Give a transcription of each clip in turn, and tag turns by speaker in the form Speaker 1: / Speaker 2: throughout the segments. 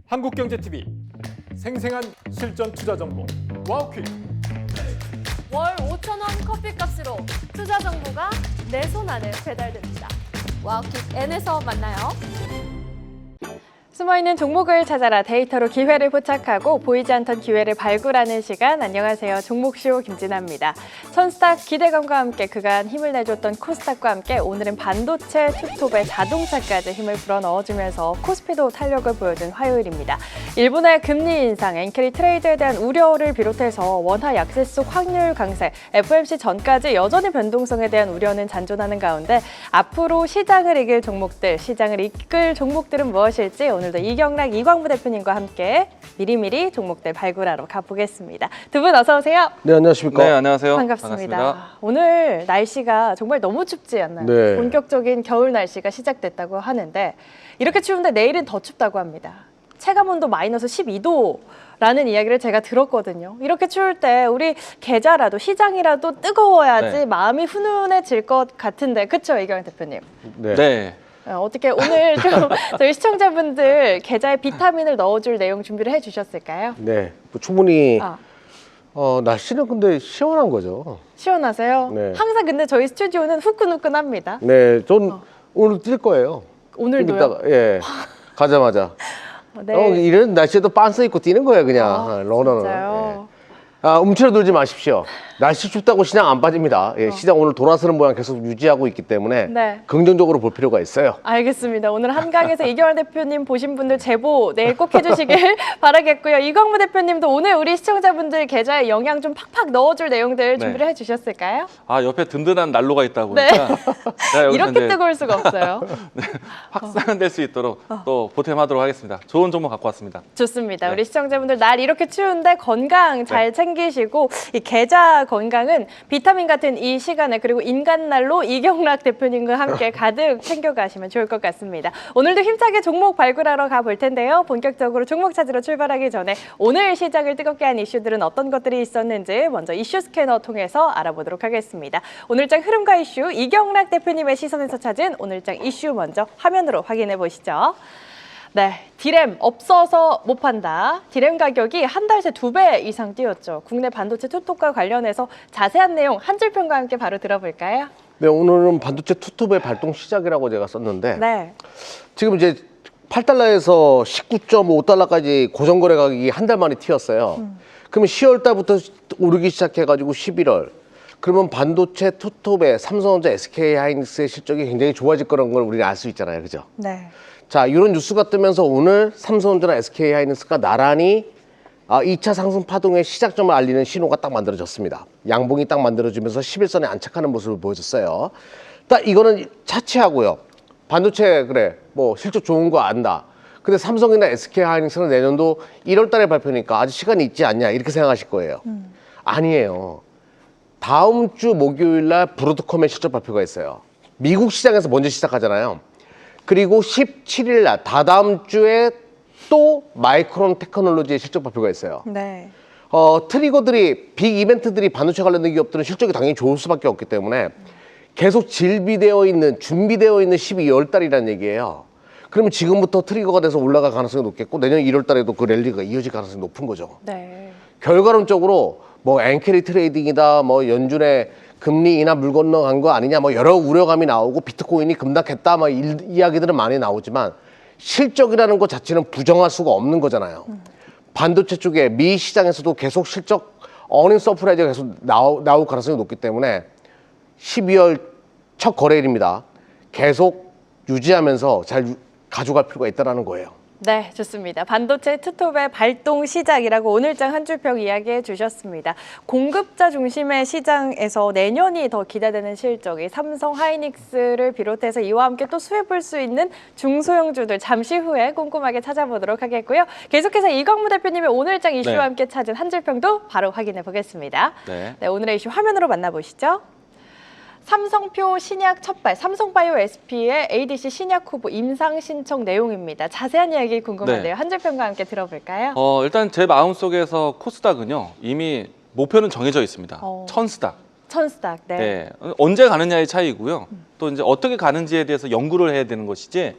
Speaker 1: 한국경제TV 생생한 실전 투자 정보 와우퀴.
Speaker 2: 월 5,000원 커피값으로 투자 정보가 내 손 안에 배달됩니다. 와우킥 N에서 만나요.
Speaker 3: 숨어있는 종목을 찾아라. 데이터로 기회를 포착하고 보이지 않던 기회를 발굴하는 시간. 안녕하세요. 종목쇼 김진아입니다. 천스탁 기대감과 함께 그간 힘을 내줬던 코스닥과 함께 오늘은 반도체, 투톱에 자동차까지 힘을 불어넣어주면서 코스피도 탄력을 보여준 화요일입니다. 일본의 금리 인상, 엔캐리 트레이드에 대한 우려를 비롯해서 원화 약세 속 확률 강세, FOMC 전까지 여전히 변동성에 대한 우려는 잔존하는 가운데 앞으로 시장을 이길 종목들, 시장을 이끌 종목들은 무엇일지 오늘도 이경락, 이광무 대표님과 함께 미리미리 종목들 발굴하러 가보겠습니다. 두 분 어서 오세요.
Speaker 4: 네, 안녕하십니까.
Speaker 5: 네, 안녕하세요.
Speaker 3: 반갑습니다. 오늘 날씨가 정말 너무 춥지 않나요?
Speaker 4: 네.
Speaker 3: 본격적인 겨울 날씨가 시작됐다고 하는데 이렇게 추운데 내일은 더 춥다고 합니다. 체감온도 마이너스 12도라는 이야기를 제가 들었거든요. 이렇게 추울 때 우리 계좌라도 시장이라도 뜨거워야지
Speaker 5: 네.
Speaker 3: 마음이 훈훈해질 것 같은데 그렇죠, 이경락 대표님?
Speaker 5: 네.
Speaker 3: 어떻게 오늘 좀 저희 시청자분들 계좌에 비타민을 넣어줄 내용 준비를 해주셨을까요?
Speaker 4: 네, 뭐 충분히
Speaker 3: 아,
Speaker 4: 날씨는 근데 시원한 거죠.
Speaker 3: 시원하세요?
Speaker 4: 네.
Speaker 3: 항상 근데 저희 스튜디오는 후끈후끈합니다.
Speaker 4: 네, 전 오늘 뛸 거예요.
Speaker 3: 오늘도요?
Speaker 4: 좀 이따가, 예, 가자마자.
Speaker 3: 네.
Speaker 4: 이런 날씨에도 빤스 입고 뛰는 거예요, 그냥. 러너는.
Speaker 3: 진짜요?
Speaker 4: 예. 움츠러들지 마십시오. 날씨 춥다고 시장 안 빠집니다. 예, 시장 오늘 돌아서는 모양 계속 유지하고 있기 때문에
Speaker 3: 네.
Speaker 4: 긍정적으로 볼 필요가 있어요.
Speaker 3: 알겠습니다. 오늘 한강에서 이경락 대표님 보신 분들 제보 내일 꼭 해주시길 바라겠고요. 이광무 대표님도 오늘 우리 시청자분들 계좌에 영양 좀 팍팍 넣어줄 내용들 준비를 해주셨을까요?
Speaker 5: 아, 옆에 든든한 난로가 있다
Speaker 3: 네.
Speaker 5: 보니까 제가 여기서
Speaker 3: 이렇게
Speaker 5: 이제
Speaker 3: 뜨거울 수가 없어요.
Speaker 5: 확산될 수 있도록 또 보탬하도록 하겠습니다. 좋은 정보 갖고 왔습니다.
Speaker 3: 좋습니다.
Speaker 5: 네.
Speaker 3: 우리 시청자분들 날 이렇게 추운데 건강 잘 챙기시고 이 계좌 건강은 비타민 같은 이 시간에 그리고 인간날로 이경락 대표님과 함께 가득 챙겨가시면 좋을 것 같습니다. 오늘도 힘차게 종목 발굴하러 가볼 텐데요. 본격적으로 종목 찾으러 출발하기 전에 오늘 시장을 뜨겁게 한 이슈들은 어떤 것들이 있었는지 먼저 이슈 스캐너 통해서 알아보도록 하겠습니다. 오늘장 흐름과 이슈 이경락 대표님의 시선에서 찾은 오늘장 이슈 먼저 화면으로 확인해 보시죠. 네, 디램 없어서 못 판다. 디램 가격이 한 달 새 2배 이상 뛰었죠. 국내 반도체 투톱과 관련해서 자세한 내용 한 줄 평과 함께 바로 들어볼까요?
Speaker 4: 네, 오늘은 반도체 투톱의 발동 시작이라고 제가 썼는데
Speaker 3: 네,
Speaker 4: 지금 이제 8달러에서 19.5달러까지 고정거래 가격이 한 달 만에 튀었어요. 그러면 10월 달부터 오르기 시작해가지고 11월. 그러면 반도체 투톱의 삼성전자, SK하이닉스의 실적이 굉장히 좋아질 거라는 걸 우리는 알 수 있잖아요, 그죠?
Speaker 3: 네,
Speaker 4: 자, 이런 뉴스가 뜨면서 오늘 삼성전자나 SK하이닉스가 나란히 2차 상승 파동의 시작점을 알리는 신호가 딱 만들어졌습니다. 양봉이 딱 만들어지면서 11선에 안착하는 모습을 보여줬어요. 딱 이거는 차치하고요. 반도체 그래 뭐 실적 좋은 거 안다. 근데 삼성이나 SK하이닉스는 내년도 1월 달에 발표니까 아직 시간이 있지 않냐 이렇게 생각하실 거예요. 아니에요. 다음 주 목요일 날 브로드컴의 실적 발표가 있어요. 미국 시장에서 먼저 시작하잖아요. 그리고 17일 날 다다음 주에 또 마이크론 테크놀로지의 실적 발표가 있어요.
Speaker 3: 네.
Speaker 4: 트리거들이 빅 이벤트들이 반도체 관련된 기업들은 실적이 당연히 좋을 수밖에 없기 때문에 계속 준비되어 있는 12월 달이라는 얘기예요. 그러면 지금부터 트리거가 돼서 올라갈 가능성이 높겠고 내년 1월 달에도 그 랠리가 이어질 가능성이 높은 거죠.
Speaker 3: 네.
Speaker 4: 결과론적으로 뭐 엔캐리 트레이딩이다, 뭐 연준의 금리 인하 물 건너간 거 아니냐, 뭐 여러 우려감이 나오고 비트코인이 급락했다, 막 이야기들은 많이 나오지만 실적이라는 것 자체는 부정할 수가 없는 거잖아요. 반도체 쪽에 미 시장에서도 계속 실적 어닝 서프라이즈가 계속 나올 가능성이 높기 때문에 12월 첫 거래일입니다. 계속 유지하면서 잘 가져갈 필요가 있다는 거예요.
Speaker 3: 네, 좋습니다. 반도체 투톱의 발동 시작이라고 오늘장 한 줄평 이야기해 주셨습니다. 공급자 중심의 시장에서 내년이 더 기대되는 실적이 삼성 하이닉스를 비롯해서 이와 함께 또 수혜볼 수 있는 중소형주들 잠시 후에 꼼꼼하게 찾아보도록 하겠고요. 계속해서 이광무 대표님의 오늘장 이슈와
Speaker 5: 네.
Speaker 3: 함께 찾은 한 줄평도 바로 확인해 보겠습니다.
Speaker 5: 네.
Speaker 3: 네, 오늘의 이슈 화면으로 만나보시죠. 삼성표 신약 첫발, 삼성바이오 SP의 ADC 신약 후보 임상 신청 내용입니다. 자세한 이야기 궁금한데요.
Speaker 5: 네.
Speaker 3: 한 줄 평과 함께 들어볼까요?
Speaker 5: 일단 제 마음속에서 코스닥은요. 이미 목표는 정해져 있습니다. 천스닥.
Speaker 3: 천스닥. 네.
Speaker 5: 네, 언제 가느냐의 차이고요. 또 이제 어떻게 가는지에 대해서 연구를 해야 되는 것이지.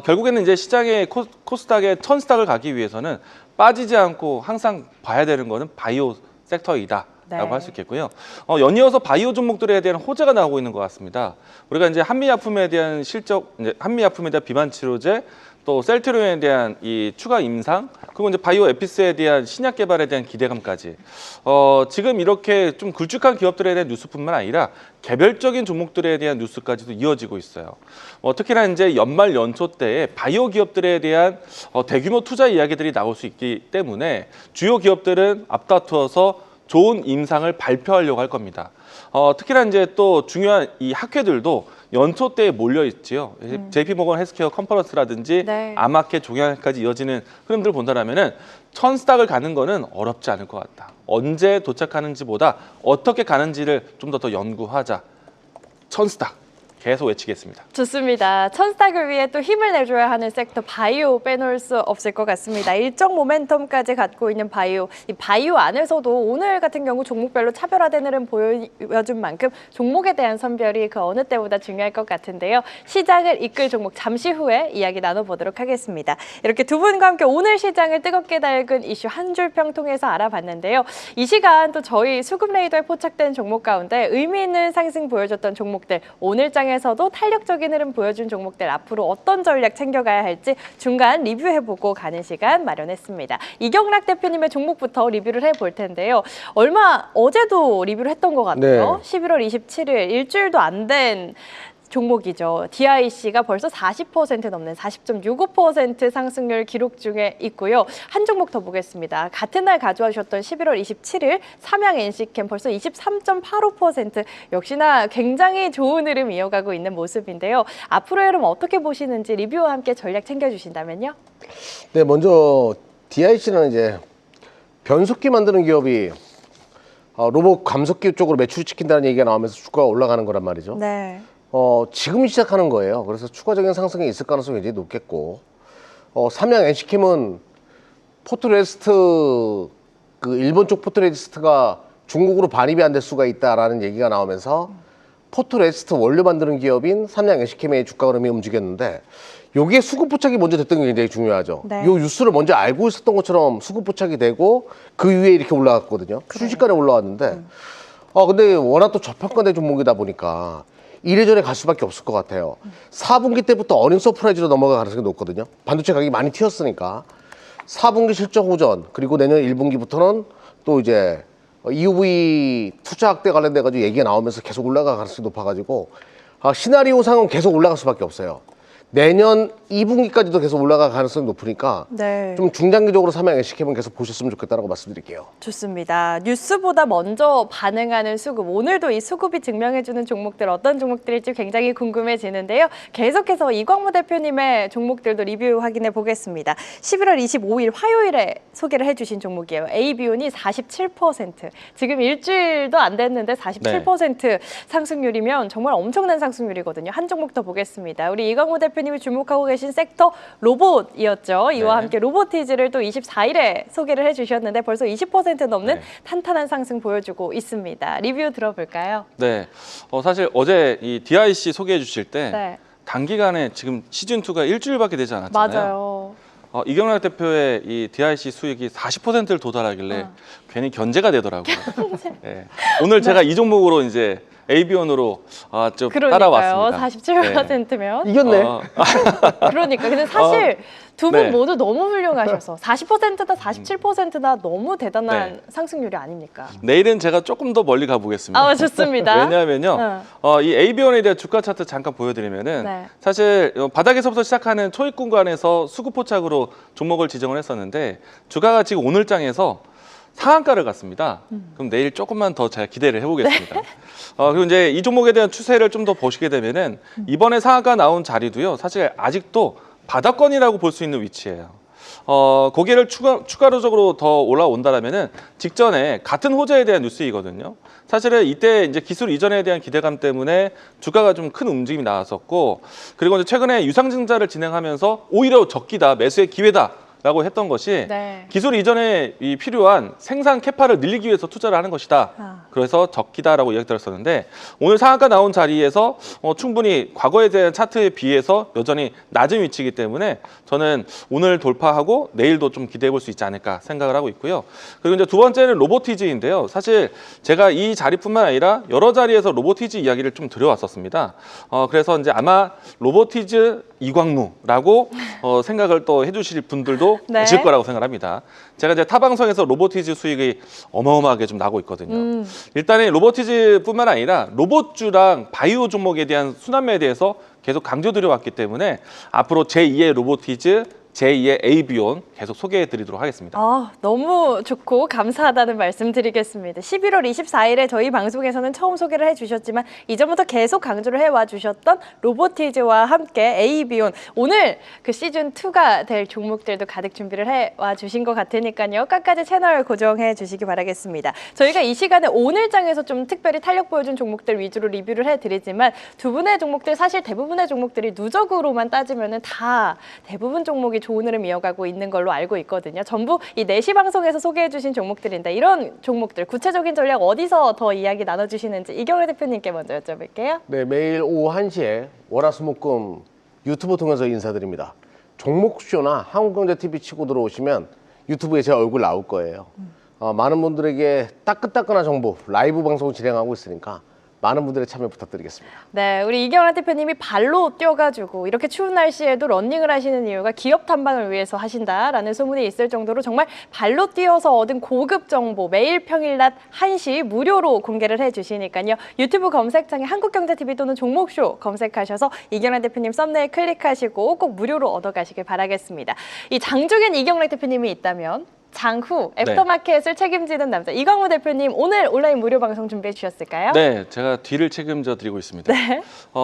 Speaker 5: 결국에는 이제 시장의 코스닥의 천스닥을 가기 위해서는 빠지지 않고 항상 봐야 되는 거는 바이오 섹터이다.
Speaker 3: 네.
Speaker 5: 라고 할 수 있겠고요. 연이어서 바이오 종목들에 대한 호재가 나오고 있는 것 같습니다. 우리가 이제 한미약품에 대한 실적, 이제 한미약품에 대한 비만 치료제, 또 셀트리온에 대한 이 추가 임상, 그리고 이제 바이오 에피스에 대한 신약 개발에 대한 기대감까지. 지금 이렇게 좀 굵직한 기업들에 대한 뉴스뿐만 아니라 개별적인 종목들에 대한 뉴스까지도 이어지고 있어요. 특히나 이제 연말 연초 때에 바이오 기업들에 대한 대규모 투자 이야기들이 나올 수 있기 때문에 주요 기업들은 앞다투어서 좋은 임상을 발표하려고 할 겁니다. 특히나 이제 또 중요한 이 학회들도 연초 때에 몰려 있지요. JP모건 헬스케어 컨퍼런스라든지
Speaker 3: 네.
Speaker 5: 아마켓 종양까지 이어지는 흐름들을 본다면 천스닥을 가는 거는 어렵지 않을 것 같다. 언제 도착하는지보다 어떻게 가는지를 좀 더 연구하자. 천스닥 계속 외치겠습니다.
Speaker 3: 좋습니다. 천스닥을 위해 또 힘을 내줘야 하는 섹터 바이오 빼놓을 수 없을 것 같습니다. 일정 모멘텀까지 갖고 있는 바이오. 이 바이오 안에서도 오늘 같은 경우 종목별로 차별화된 흐름 보여준 만큼 종목에 대한 선별이 그 어느 때보다 중요할 것 같은데요. 시장을 이끌 종목 잠시 후에 이야기 나눠보도록 하겠습니다. 이렇게 두 분과 함께 오늘 시장을 뜨겁게 달군 이슈 한 줄 평 통해서 알아봤는데요. 이 시간 또 저희 수급 레이더에 포착된 종목 가운데 의미 있는 상승 보여줬던 종목들 오늘 장에서도 탄력적인 흐름 보여준 종목들 앞으로 어떤 전략 챙겨가야 할지 중간 리뷰해보고 가는 시간 마련했습니다. 이경락 대표님의 종목부터 리뷰를 해볼 텐데요. 어제도 리뷰를 했던 것 같아요.
Speaker 4: 네.
Speaker 3: 11월 27일 일주일도 안 된 종목이죠. DIC가 벌써 40% 넘는 40.65% 상승률 기록 중에 있고요. 한 종목 더 보겠습니다. 같은 날 가져와 주셨던 11월 27일 삼양 NC캠 벌써 23.85% 역시나 굉장히 좋은 흐름 이어가고 있는 모습인데요. 앞으로의 흐름 어떻게 보시는지 리뷰와 함께 전략 챙겨주신다면요.
Speaker 4: 네, 먼저 DIC는 이제 변속기 만드는 기업이 로봇 감속기 쪽으로 매출시킨다는 얘기가 나오면서 주가가 올라가는 거란 말이죠.
Speaker 3: 네.
Speaker 4: 지금 시작하는 거예요. 그래서 추가적인 상승이 있을 가능성이 굉장히 높겠고, 삼양 NC캠은 포트레스트, 그 일본 쪽 포트레스트가 중국으로 반입이 안 될 수가 있다라는 얘기가 나오면서 포트레스트 원료 만드는 기업인 삼양 NC캠의 주가 흐름이 움직였는데, 요게 수급 포착이 먼저 됐던 게 굉장히 중요하죠.
Speaker 3: 네.
Speaker 4: 요 뉴스를 먼저 알고 있었던 것처럼 수급 포착이 되고 그 위에 이렇게 올라갔거든요. 순식간에 올라왔는데, 근데 워낙 또 저평가된 종목이다 보니까 이래저래 갈 수밖에 없을 것 같아요. 4분기 때부터 어닝 서프라이즈로 넘어갈 가능성이 높거든요. 반도체 가격이 많이 튀었으니까 4분기 실적 호전, 그리고 내년 1분기부터는 또 이제 EUV 투자 확대 관련돼 가지고 얘기가 나오면서 계속 올라갈 가능성이 높아가지고 시나리오상은 계속 올라갈 수밖에 없어요. 내년 2분기까지도 계속 올라갈 가능성이 높으니까
Speaker 3: 네.
Speaker 4: 좀 중장기적으로 삼양 NC캠은 계속 보셨으면 좋겠다라고 말씀드릴게요.
Speaker 3: 좋습니다. 뉴스보다 먼저 반응하는 수급. 오늘도 이 수급이 증명해주는 종목들 어떤 종목들일지 굉장히 궁금해지는데요. 계속해서 이광무 대표님의 종목들도 리뷰 확인해 보겠습니다. 11월 25일 화요일에 소개를 해주신 종목이에요. AB온이 47%. 지금 일주일도 안 됐는데 47% 상승률이면 정말 엄청난 상승률이거든요. 한 종목 더 보겠습니다. 우리 이광무 대표님이 주목하고 계신 섹터 로봇이었죠. 이와
Speaker 5: 네.
Speaker 3: 함께 로보티즈를 또 24일에 소개를 해주셨는데 벌써 20% 넘는
Speaker 5: 네.
Speaker 3: 탄탄한 상승 보여주고 있습니다. 리뷰 들어볼까요?
Speaker 5: 네, 사실 어제 이 DIC 소개해 주실 때
Speaker 3: 네,
Speaker 5: 단기간에 지금 시즌2가 일주일밖에 되지 않았잖아요.
Speaker 3: 맞아요.
Speaker 5: 이경락 대표의 이 DIC 수익이 40%를 도달하길래 괜히 견제가 되더라고요. 네. 오늘 제가 이 종목으로 이제 AB온으로 좀
Speaker 3: 그러니까요.
Speaker 5: 따라왔습니다.
Speaker 3: 47%면
Speaker 4: 이겼네.
Speaker 3: 그러니까 근데 사실 두 분
Speaker 5: 네.
Speaker 3: 모두 너무 훌륭하셔서 40%다 47%다 너무 대단한
Speaker 5: 네.
Speaker 3: 상승률이 아닙니까?
Speaker 5: 내일은 제가 조금 더 멀리 가보겠습니다.
Speaker 3: 좋습니다.
Speaker 5: 왜냐하면요, 이 AB온에 대한 주가 차트 잠깐 보여드리면은
Speaker 3: 네.
Speaker 5: 사실 바닥에서부터 시작하는 초입 구간에서 수급 포착으로 종목을 지정을 했었는데 주가가 지금 오늘 장에서 상한가를 갔습니다. 그럼 내일 조금만 더 제가 기대를 해보겠습니다.
Speaker 3: 네.
Speaker 5: 그리고 이제 이 종목에 대한 추세를 좀 더 보시게 되면은 이번에 상한가 나온 자리도요, 사실 아직도 바닥권이라고 볼 수 있는 위치예요. 고개를 추가적으로 더 올라온다라면은 직전에 같은 호재에 대한 뉴스이거든요. 사실은 이때 이제 기술 이전에 대한 기대감 때문에 주가가 좀 큰 움직임이 나왔었고, 그리고 이제 최근에 유상증자를 진행하면서 오히려 적기다, 매수의 기회다. 라고 했던 것이
Speaker 3: 네.
Speaker 5: 기술 이전에 이 필요한 생산 캐파를 늘리기 위해서 투자를 하는 것이다. 그래서 적기다라고 이야기 들었었는데 오늘 상한가 나온 자리에서 충분히 과거에 대한 차트에 비해서 여전히 낮은 위치이기 때문에 저는 오늘 돌파하고 내일도 좀 기대해 볼 수 있지 않을까 생각을 하고 있고요. 그리고 이제 두 번째는 로보티즈인데요. 사실 제가 이 자리뿐만 아니라 여러 자리에서 로보티즈 이야기를 좀 드려왔었습니다. 그래서 이제 아마 로보티즈 이광무라고 생각을 또 해주실 분들도
Speaker 3: 네.
Speaker 5: 계실 거라고 생각합니다. 제가 이제 타 방송에서 로보티즈 수익이 어마어마하게 좀 나고 있거든요. 일단은 로보티즈뿐만 아니라 로봇주랑 바이오 종목에 대한 순환매에 대해서 계속 강조드려 왔기 때문에 앞으로 제2의 로보티즈, 제2의 에이비온 계속 소개해 드리도록 하겠습니다.
Speaker 3: 너무 좋고 감사하다는 말씀 드리겠습니다. 11월 24일에 저희 방송에서는 처음 소개를 해주셨지만 이전부터 계속 강조를 해와 주셨던 로보티즈와 함께 에이비온, 오늘 그 시즌2가 될 종목들도 가득 준비를 해와 주신 것 같으니까요. 끝까지 채널 고정해 주시기 바라겠습니다. 저희가 이 시간에 오늘장에서 좀 특별히 탄력 보여준 종목들 위주로 리뷰를 해드리지만 두 분의 종목들, 사실 대부분의 종목들이 누적으로만 따지면은 다 대부분 종목이 좋은 흐름 이어가고 있는 걸로 알고 있거든요. 전부 이 4시 방송에서 소개해 주신 종목들인데 이런 종목들 구체적인 전략 어디서 더 이야기 나눠주시는지 이경래 대표님께 먼저 여쭤볼게요.
Speaker 4: 네, 매일 오후 1시에 월화수목금 유튜브 통해서 인사드립니다. 종목쇼나 한국경제TV 치고 들어오시면 유튜브에 제 얼굴 나올 거예요. 많은 분들에게 따끈따끈한 정보 라이브 방송 진행하고 있으니까 많은 분들의 참여 부탁드리겠습니다.
Speaker 3: 네, 우리 이경란 대표님이 발로 뛰어가지고 이렇게 추운 날씨에도 러닝을 하시는 이유가 기업 탐방을 위해서 하신다라는 소문이 있을 정도로 정말 발로 뛰어서 얻은 고급 정보 매일 평일 낮 1시 무료로 공개를 해주시니까요. 유튜브 검색창에 한국경제TV 또는 종목쇼 검색하셔서 이경란 대표님 썸네일 클릭하시고 꼭 무료로 얻어가시길 바라겠습니다. 이 장중엔 이경란 대표님이 있다면 장후 애프터마켓을 책임지는 남자 이광무 대표님, 오늘 온라인 무료 방송 준비해 주셨을까요?
Speaker 5: 네, 제가 뒤를 책임져 드리고 있습니다.
Speaker 3: 네.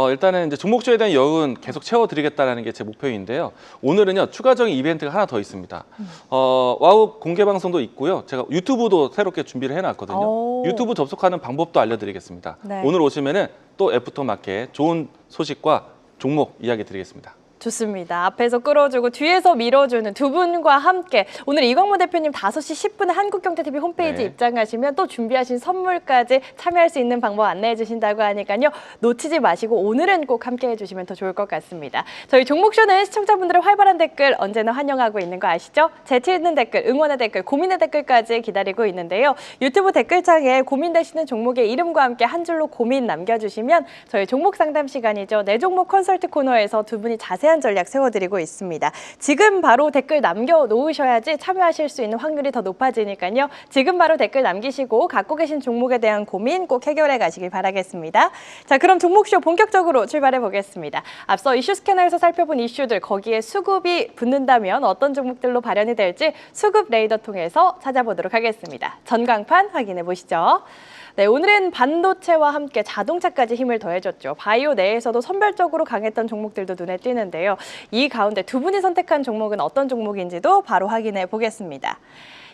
Speaker 5: 일단은 이제 종목주에 대한 여운 계속 채워드리겠다라는 게 제 목표인데요. 오늘은요 추가적인 이벤트가 하나 더 있습니다. 와우 공개 방송도 있고요. 제가 유튜브도 새롭게 준비를 해놨거든요.
Speaker 3: 오.
Speaker 5: 유튜브 접속하는 방법도 알려드리겠습니다.
Speaker 3: 네.
Speaker 5: 오늘 오시면은 또 애프터마켓 좋은 소식과 종목 이야기 드리겠습니다.
Speaker 3: 좋습니다. 앞에서 끌어주고 뒤에서 밀어주는 두 분과 함께 오늘 이광무 대표님 5시 10분에 한국경제TV 홈페이지
Speaker 5: 네.
Speaker 3: 입장하시면 또 준비하신 선물까지 참여할 수 있는 방법 안내해 주신다고 하니까요. 놓치지 마시고 오늘은 꼭 함께 해주시면 더 좋을 것 같습니다. 저희 종목쇼는 시청자분들의 활발한 댓글 언제나 환영하고 있는 거 아시죠? 재치 있는 댓글, 응원의 댓글, 고민의 댓글까지 기다리고 있는데요. 유튜브 댓글창에 고민되시는 종목의 이름과 함께 한 줄로 고민 남겨주시면 저희 종목 상담 시간이죠. 내 종목 컨설트 코너에서 두 분이 자세한 전략 세워드리고 있습니다. 지금 바로 댓글 남겨놓으셔야지 참여하실 수 있는 확률이 더 높아지니까요. 지금 바로 댓글 남기시고 갖고 계신 종목에 대한 고민 꼭 해결해 가시길 바라겠습니다. 자, 그럼 종목쇼 본격적으로 출발해 보겠습니다. 앞서 이슈 스캐너에서 살펴본 이슈들, 거기에 수급이 붙는다면 어떤 종목들로 발현이 될지 수급 레이더 통해서 찾아보도록 하겠습니다. 전광판 확인해 보시죠. 네, 오늘은 반도체와 함께 자동차까지 힘을 더해줬죠. 바이오 내에서도 선별적으로 강했던 종목들도 눈에 띄는데요. 이 가운데 두 분이 선택한 종목은 어떤 종목인지도 바로 확인해 보겠습니다.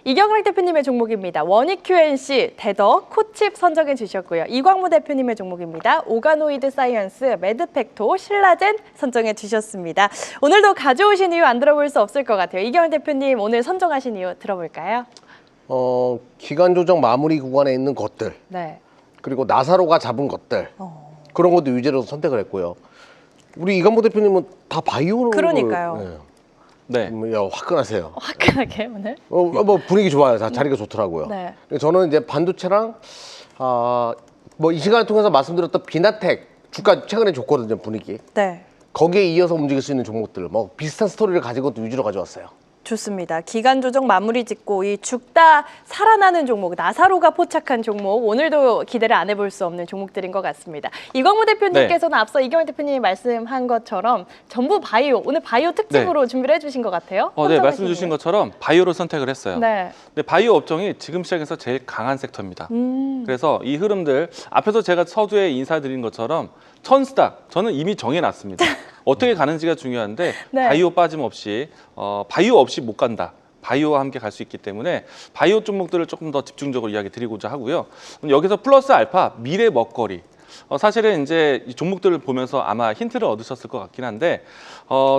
Speaker 3: 이경락 대표님의 종목입니다. 원익QNC, 대덕, 코칩 선정해 주셨고요. 이광무 대표님의 종목입니다. 오가노이드 사이언스, 매드팩토, 신라젠 선정해 주셨습니다. 오늘도 가져오신 이유 안 들어볼 수 없을 것 같아요. 이경락 대표님 오늘 선정하신 이유 들어볼까요?
Speaker 4: 기간 조정 마무리 구간에 있는 것들,
Speaker 3: 네.
Speaker 4: 그리고 나사로가 잡은 것들, 그런 것도 위주로 선택을 했고요. 우리 이광무 대표님은 다 바이오로
Speaker 3: 그러니까요.
Speaker 5: 네.
Speaker 4: 화끈하세요.
Speaker 3: 화끈하게 오늘.
Speaker 4: 뭐 분위기 좋아요. 다 자리가 좋더라고요.
Speaker 3: 네.
Speaker 4: 저는 이제 반도체랑 뭐 이 시간을 통해서 말씀드렸던 비나텍 주가 최근에 좋거든요, 분위기.
Speaker 3: 네.
Speaker 4: 거기에 이어서 움직일 수 있는 종목들, 뭐 비슷한 스토리를 가지고 위주로 가져왔어요.
Speaker 3: 좋습니다. 기간 조정 마무리 짓고 이 죽다 살아나는 종목, 나사로가 포착한 종목, 오늘도 기대를 안 해볼 수 없는 종목들인 것 같습니다. 이광무 대표님께서는 앞서 이경환 대표님이 말씀한 것처럼 전부 바이오, 오늘 바이오 특집으로 준비를 해주신 것 같아요.
Speaker 5: 네, 말씀 주신 것처럼 바이오를 선택을 했어요.
Speaker 3: 네.
Speaker 5: 근데 바이오 업종이 지금 시장에서 제일 강한 섹터입니다. 그래서 이 흐름들 앞에서 제가 서두에 인사드린 것처럼 천스타 저는 이미 정해놨습니다. 어떻게 가는지가 중요한데
Speaker 3: 네.
Speaker 5: 바이오 빠짐없이 바이오 없이 못 간다. 바이오와 함께 갈 수 있기 때문에 바이오 종목들을 조금 더 집중적으로 이야기 드리고자 하고요. 여기서 플러스 알파 미래 먹거리. 사실은 이제 이 종목들을 보면서 아마 힌트를 얻으셨을 것 같긴 한데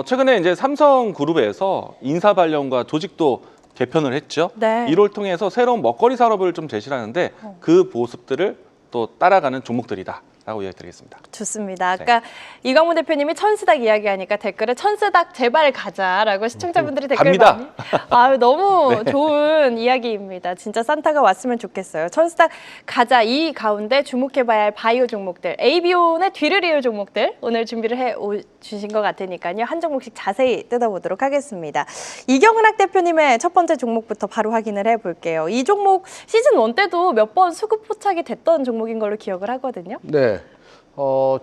Speaker 5: 최근에 이제 삼성그룹에서 인사 발령과 조직도 개편을 했죠.
Speaker 3: 네.
Speaker 5: 이를 통해서 새로운 먹거리 산업을 좀 제시를 하는데 그 모습들을 또 따라가는 종목들이다. 라고 이야기드리겠습니다.
Speaker 3: 좋습니다. 아까 이광문 대표님이 천스닥 이야기하니까 댓글에 천스닥 제발 가자라고 시청자분들이 댓글
Speaker 5: 갑니다.
Speaker 3: 많이. 아유 너무 좋은 이야기입니다. 진짜 산타가 왔으면 좋겠어요. 천스닥 가자. 이 가운데 주목해봐야 할 바이오 종목들, ABO의 뒤를 이을 종목들 오늘 준비를 해 주신 것 같으니까요. 한 종목씩 자세히 뜯어보도록 하겠습니다. 이경락 대표님의 첫 번째 종목부터 바로 확인을 해볼게요. 이 종목 시즌 1 때도 몇 번 수급 포착이 됐던 종목인 걸로 기억을 하거든요.
Speaker 4: 네.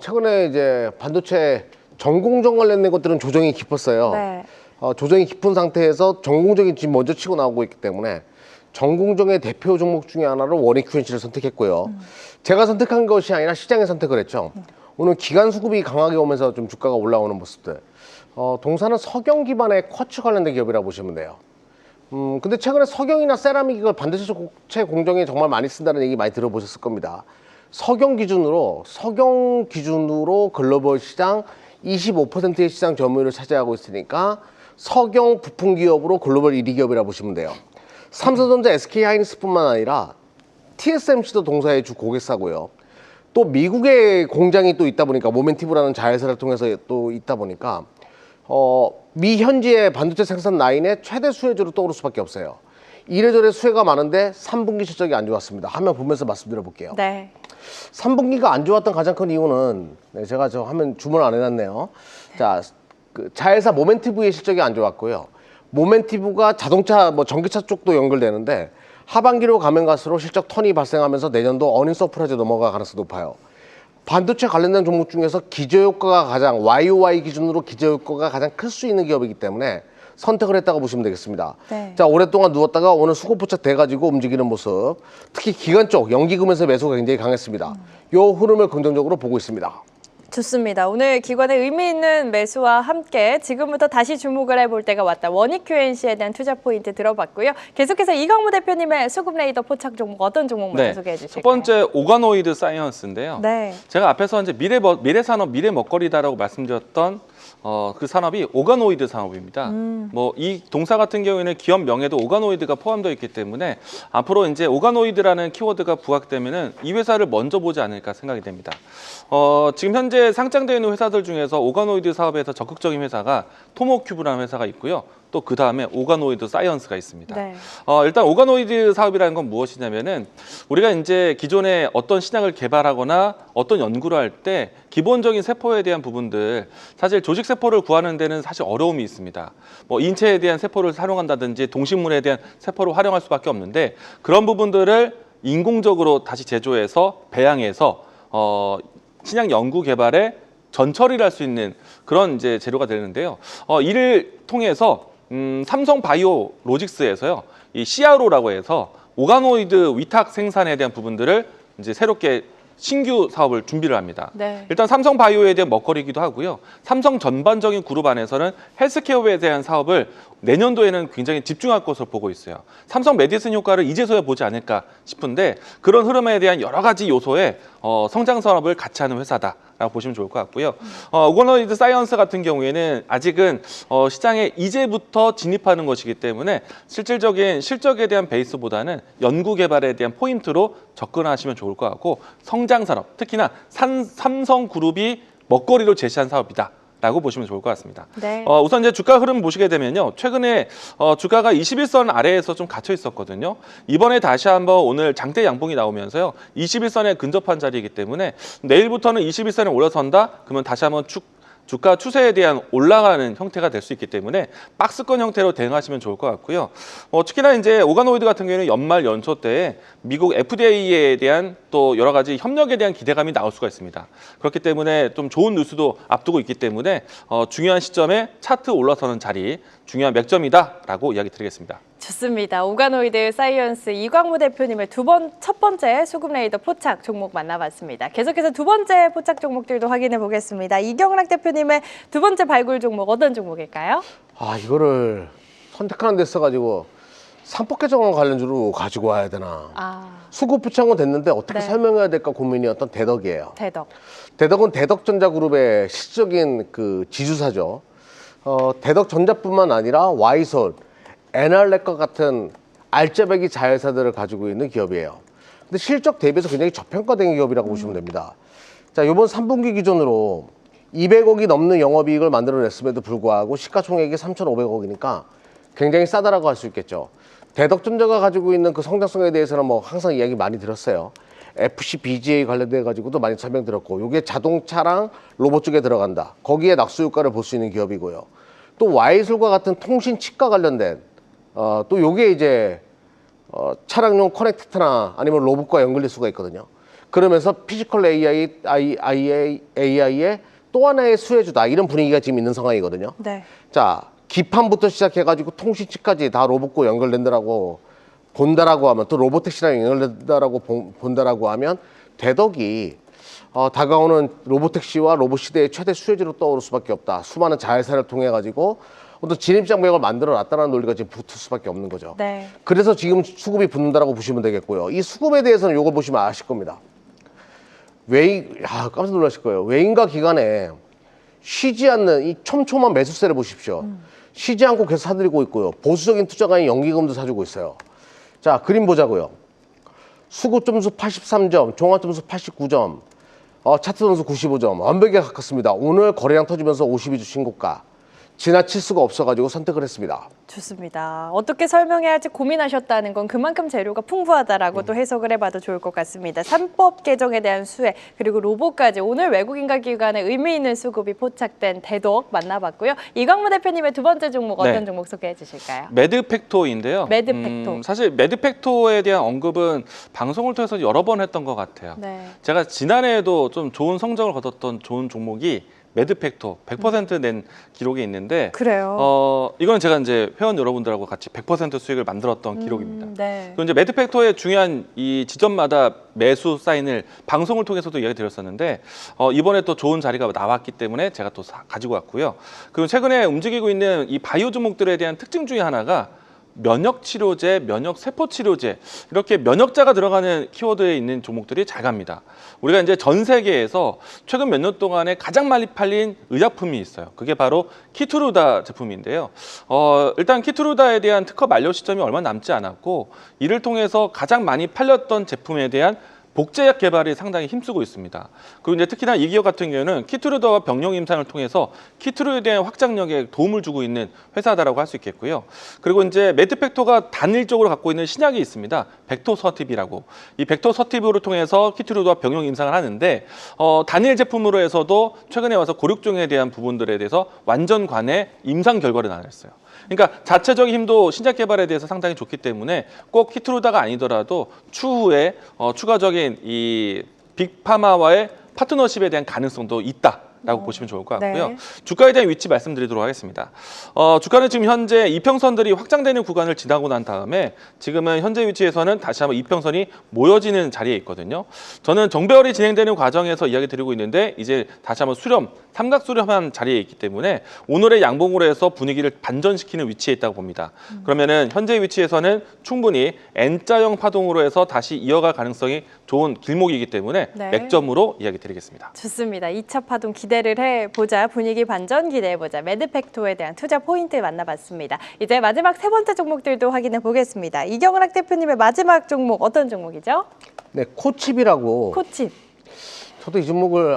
Speaker 4: 최근에 이제 반도체 전공정 관련된 것들은 조정이 깊었어요.
Speaker 3: 네.
Speaker 4: 조정이 깊은 상태에서 전공정이 지금 먼저 치고 나오고 있기 때문에 전공정의 대표 종목 중에 하나로 원익QNC를 선택했고요. 제가 선택한 것이 아니라 시장이 선택을 했죠. 오늘 기간 수급이 강하게 오면서 좀 주가가 올라오는 모습들. 동사는 석영 기반의 쿼츠 관련된 기업이라고 보시면 돼요. 근데 최근에 석영이나 세라믹 이걸 반도체 공정에 정말 많이 쓴다는 얘기 많이 들어보셨을 겁니다. 석영 기준으로 글로벌 시장 25%의 시장 점유율을 차지하고 있으니까 석영 부품 기업으로 글로벌 1위 기업이라고 보시면 돼요. 삼성전자, SK하이닉스뿐만 아니라 TSMC도 동사의 주 고객사고요. 또 미국의 공장이 또 있다 보니까 모멘티브라는 자회사를 통해서 또 있다 보니까 미 현지의 반도체 생산 라인의 최대 수혜주로 떠오를 수밖에 없어요. 이래저래 수혜가 많은데 3분기 실적이 안 좋았습니다. 화면 보면서 말씀드려 볼게요.
Speaker 3: 네.
Speaker 4: 3분기가 안 좋았던 가장 큰 이유는 제가 저 화면 주문 안 해놨네요. 자, 그 자회사 모멘티브의 실적이 안 좋았고요. 모멘티브가 자동차, 전기차 쪽도 연결되는데 하반기로 가면 갈수록 실적 턴이 발생하면서 내년도 어닝 서프라이즈 넘어갈 가능성이 높아요. 반도체 관련된 종목 중에서 기저효과가 가장 YOY 기준으로 기저효과가 가장 클 수 있는 기업이기 때문에 선택을 했다고 보시면 되겠습니다.
Speaker 3: 네.
Speaker 4: 자, 오랫동안 누웠다가 오늘 수급 포착 돼가지고 움직이는 모습, 특히 기관 쪽 연기금에서 매수가 굉장히 강했습니다. 요 흐름을 긍정적으로 보고 있습니다.
Speaker 3: 좋습니다. 오늘 기관의 의미 있는 매수와 함께 지금부터 다시 주목을 해볼 때가 왔다. 원익QNC에 대한 투자 포인트 들어봤고요. 계속해서 이광무 대표님의 수급 레이더 포착 종목 어떤 종목 먼저 소개해 주실까요?
Speaker 5: 첫 번째 오가노이드 사이언스인데요.
Speaker 3: 네.
Speaker 5: 제가 앞에서 이제 미래 산업, 미래 먹거리다라고 말씀드렸던 그 산업이 오가노이드 산업입니다. 이 동사 같은 경우에는 기업 명에도 오가노이드가 포함되어 있기 때문에 앞으로 이제 오가노이드라는 키워드가 부각되면은 이 회사를 먼저 보지 않을까 생각이 됩니다. 지금 현재 상장되어 있는 회사들 중에서 오가노이드 사업에서 적극적인 회사가 토모큐브라는 회사가 있고요. 또 그 다음에 오가노이드 사이언스가 있습니다.
Speaker 3: 네.
Speaker 5: 일단 오가노이드 사업이라는 건 무엇이냐면은 우리가 이제 기존에 어떤 신약을 개발하거나 어떤 연구를 할 때 기본적인 세포에 대한 부분들, 사실 조직 세포를 구하는 데는 사실 어려움이 있습니다. 인체에 대한 세포를 활용한다든지 동식물에 대한 세포를 활용할 수밖에 없는데 그런 부분들을 인공적으로 다시 제조해서 배양해서 신약 연구 개발에 전처리를 할 수 있는 그런 이제 재료가 되는데요. 이를 통해서 삼성 바이오 로직스에서요, 이 CRO라고 해서 오가노이드 위탁 생산에 대한 부분들을 이제 새롭게 신규 사업을 준비를 합니다.
Speaker 3: 네.
Speaker 5: 일단 삼성 바이오에 대한 먹거리이기도 하고요. 삼성 전반적인 그룹 안에서는 헬스케어에 대한 사업을 내년도에는 굉장히 집중할 것으로 보고 있어요. 삼성 메디슨 효과를 이제서야 보지 않을까 싶은데 그런 흐름에 대한 여러 가지 요소의 성장 산업을 같이 하는 회사다라고 보시면 좋을 것 같고요. 오가노이드 사이언스 같은 경우에는 아직은 시장에 이제부터 진입하는 것이기 때문에 실질적인 실적에 대한 베이스보다는 연구 개발에 대한 포인트로 접근하시면 좋을 것 같고 성장 산업, 특히나 삼성그룹이 먹거리로 제시한 사업이다. 라고 보시면 좋을 것 같습니다.
Speaker 3: 네.
Speaker 5: 우선 이제 주가 흐름 보시게 되면요. 최근에 주가가 21선 아래에서 좀 갇혀 있었거든요. 이번에 다시 한번 오늘 장대 양봉이 나오면서요. 21선에 근접한 자리이기 때문에 내일부터는 21선에 올라선다? 그러면 다시 한번 주가 추세에 대한 올라가는 형태가 될 수 있기 때문에 박스권 형태로 대응하시면 좋을 것 같고요. 특히나 이제 오가노이드 같은 경우에는 연말 연초 때에 미국 FDA에 대한 또 여러 가지 협력에 대한 기대감이 나올 수가 있습니다. 그렇기 때문에 좀 좋은 뉴스도 앞두고 있기 때문에 중요한 시점에 차트 올라서는 자리 중요한 맥점이다라고 이야기 드리겠습니다.
Speaker 3: 좋습니다. 오가노이드 사이언스 이광무 대표님의 첫 번째 수급 레이더 포착 종목 만나봤습니다. 계속해서 두 번째 포착 종목들도 확인해 보겠습니다. 이경락 대표님의 두 번째 발굴 종목 어떤 종목일까요?
Speaker 4: 이거를 선택하는 데 있어가지고 상법 개정안 관련주로 가지고 와야 되나.
Speaker 3: 아,
Speaker 4: 수급 부착은 됐는데 어떻게
Speaker 3: 네.
Speaker 4: 설명해야 될까 고민이었던 대덕이에요.
Speaker 3: 대덕.
Speaker 4: 대덕은 대덕전자그룹의 실질적인 그 지주사죠. 대덕전자뿐만 아니라 와이솔, 에날렉과 같은 알짜배기 자회사들을 가지고 있는 기업이에요. 근데 실적 대비해서 굉장히 저평가된 기업이라고 보시면 됩니다. 자, 이번 3분기 기준으로 200억이 넘는 영업이익을 만들어냈음에도 불구하고 시가총액이 3,500억이니까 굉장히 싸다라고 할 수 있겠죠. 대덕전자가 가지고 있는 그 성장성에 대해서는 뭐 항상 이야기 많이 들었어요. FCBGA 관련돼 가지고도 많이 설명드렸고, 이게 자동차랑 로봇 쪽에 들어간다. 거기에 낙수 효과를 볼 수 있는 기업이고요. 또 와이솔과 같은 통신 칩과 관련된 또 요게 이제 차량용 커넥터나 아니면 로봇과 연결될 수가 있거든요. 그러면서 피지컬 AI의 또 하나의 수혜주다, 이런 분위기가 지금 있는 상황이거든요.
Speaker 3: 네.
Speaker 4: 자, 기판부터 시작해가지고 통신칩까지 다 로봇과 연결된다라고 본다라고 하면, 또 로보택시랑 연결된다라고 본다라고 하면 대덕이 다가오는 로보택시와 로봇 시대의 최대 수혜지로 떠오를 수밖에 없다. 수많은 자회사를 통해 가지고 어떤 진입장벽을 만들어 놨다는 논리가 지금 붙을 수밖에 없는 거죠.
Speaker 3: 네.
Speaker 4: 그래서 지금 수급이 붙는다라고 보시면 되겠고요. 이 수급에 대해서는 이걸 보시면 아실 겁니다. 깜짝 놀라실 거예요. 외인과 기관에 쉬지 않는 이 촘촘한 매수세를 보십시오. 쉬지 않고 계속 사들이고 있고요. 보수적인 투자가인 연기금도 사주고 있어요. 자, 그림 보자고요. 수급 점수 83점, 종합 점수 89점, 차트 점수 95점, 완벽에 가깝습니다. 오늘 거래량 터지면서 52주 신고가. 지나칠 수가 없어가지고 선택을 했습니다.
Speaker 3: 좋습니다. 어떻게 설명해야 할지 고민하셨다는 건 그만큼 재료가 풍부하다라고 또 해석을 해봐도 좋을 것 같습니다. 3법 개정에 대한 수혜, 그리고 로봇까지 오늘 외국인과 기관의 의미 있는 수급이 포착된 대덕 만나봤고요. 이광무 대표님의 두 번째 종목 어떤
Speaker 5: 네.
Speaker 3: 종목 소개해 주실까요?
Speaker 5: 매드팩토인데요.
Speaker 3: 매드팩토.
Speaker 5: 사실 매드팩토에 대한 언급은 방송을 통해서 여러 번 했던 것 같아요.
Speaker 3: 네.
Speaker 5: 제가 지난해에도 좀 좋은 성적을 거뒀던 좋은 종목이 매드팩토 100% 낸 기록이 있는데,
Speaker 3: 그래요.
Speaker 5: 이건 제가 이제 회원 여러분들하고 같이 100% 수익을 만들었던 기록입니다.
Speaker 3: 네.
Speaker 5: 그리고 이제 매드팩토의 중요한 이 지점마다 매수 사인을 방송을 통해서도 이야기 드렸었는데, 이번에 또 좋은 자리가 나왔기 때문에 제가 또 가지고 왔고요. 그리고 최근에 움직이고 있는 이 바이오 종목들에 대한 특징 중에 하나가 면역 치료제, 면역 세포 치료제, 이렇게 면역자가 들어가는 키워드에 있는 종목들이 잘 갑니다. 우리가 이제 전 세계에서 최근 몇 년 동안에 가장 많이 팔린 의약품이 있어요. 그게 바로 키투루다 제품인데요. 일단 키투루다에 대한 특허 만료 시점이 얼마 남지 않았고, 이를 통해서 가장 많이 팔렸던 제품에 대한 복제약 개발이 상당히 힘쓰고 있습니다. 그리고 이제 특히나 이 기업 같은 경우는 키투루다와 병용 임상을 통해서 키투루에 대한 확장력에 도움을 주고 있는 회사다라고 할 수 있겠고요. 그리고 이제 매드팩토가 단일적으로 갖고 있는 신약이 있습니다. 벡토서티브라고. 이 벡토서티브를 통해서 키투루다와 병용 임상을 하는데, 단일 제품으로 해서도 최근에 와서 고육종에 대한 부분들에 대해서 완전 관해 임상 결과를 나눴어요. 그러니까 자체적인 힘도 신약 개발에 대해서 상당히 좋기 때문에 꼭 키투루다가 아니더라도 추후에 추가적인 이 빅파마와의 파트너십에 대한 가능성도 있다라고 보시면 좋을 것 같고요.
Speaker 3: 네.
Speaker 5: 주가에 대한 위치 말씀드리도록 하겠습니다. 주가는 지금 현재 이평선들이 확장되는 구간을 지나고 난 다음에 지금은 현재 위치에서는 다시 한번 이평선이 모여지는 자리에 있거든요. 저는 정배열이 진행되는 과정에서 이야기 드리고 있는데, 이제 다시 한번 삼각 수렴한 자리에 있기 때문에 오늘의 양봉으로 해서 분위기를 반전시키는 위치에 있다고 봅니다. 그러면은 현재 위치에서는 충분히 N자형 파동으로 해서 다시 이어갈 가능성이 좋은 길목이기 때문에
Speaker 3: 네.
Speaker 5: 맥점으로 이야기 드리겠습니다.
Speaker 3: 좋습니다. 2차 파동 기대를 해보자. 분위기 반전 기대해보자. 매드팩토에 대한 투자 포인트 만나봤습니다. 이제 마지막 세 번째 종목들도 확인해 보겠습니다. 이경락 대표님의 마지막 종목 어떤 종목이죠?
Speaker 4: 네, 코칩이라고.
Speaker 3: 코칩.
Speaker 4: 저도 이 종목을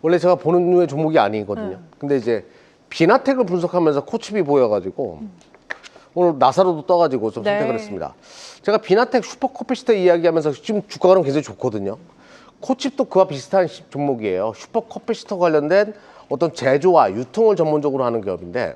Speaker 4: 원래 제가 보는 류의 종목이 아니거든요. 근데 이제 비나텍을 분석하면서 코칩이 보여가지고 오늘 나사로도 떠가지고 좀
Speaker 3: 네.
Speaker 4: 선택을 했습니다. 제가 비나텍 슈퍼커피시터 이야기하면서 지금 주가는 굉장히 좋거든요. 코칩도 그와 비슷한 종목이에요. 슈퍼커피시터 관련된 어떤 제조와 유통을 전문적으로 하는 기업인데,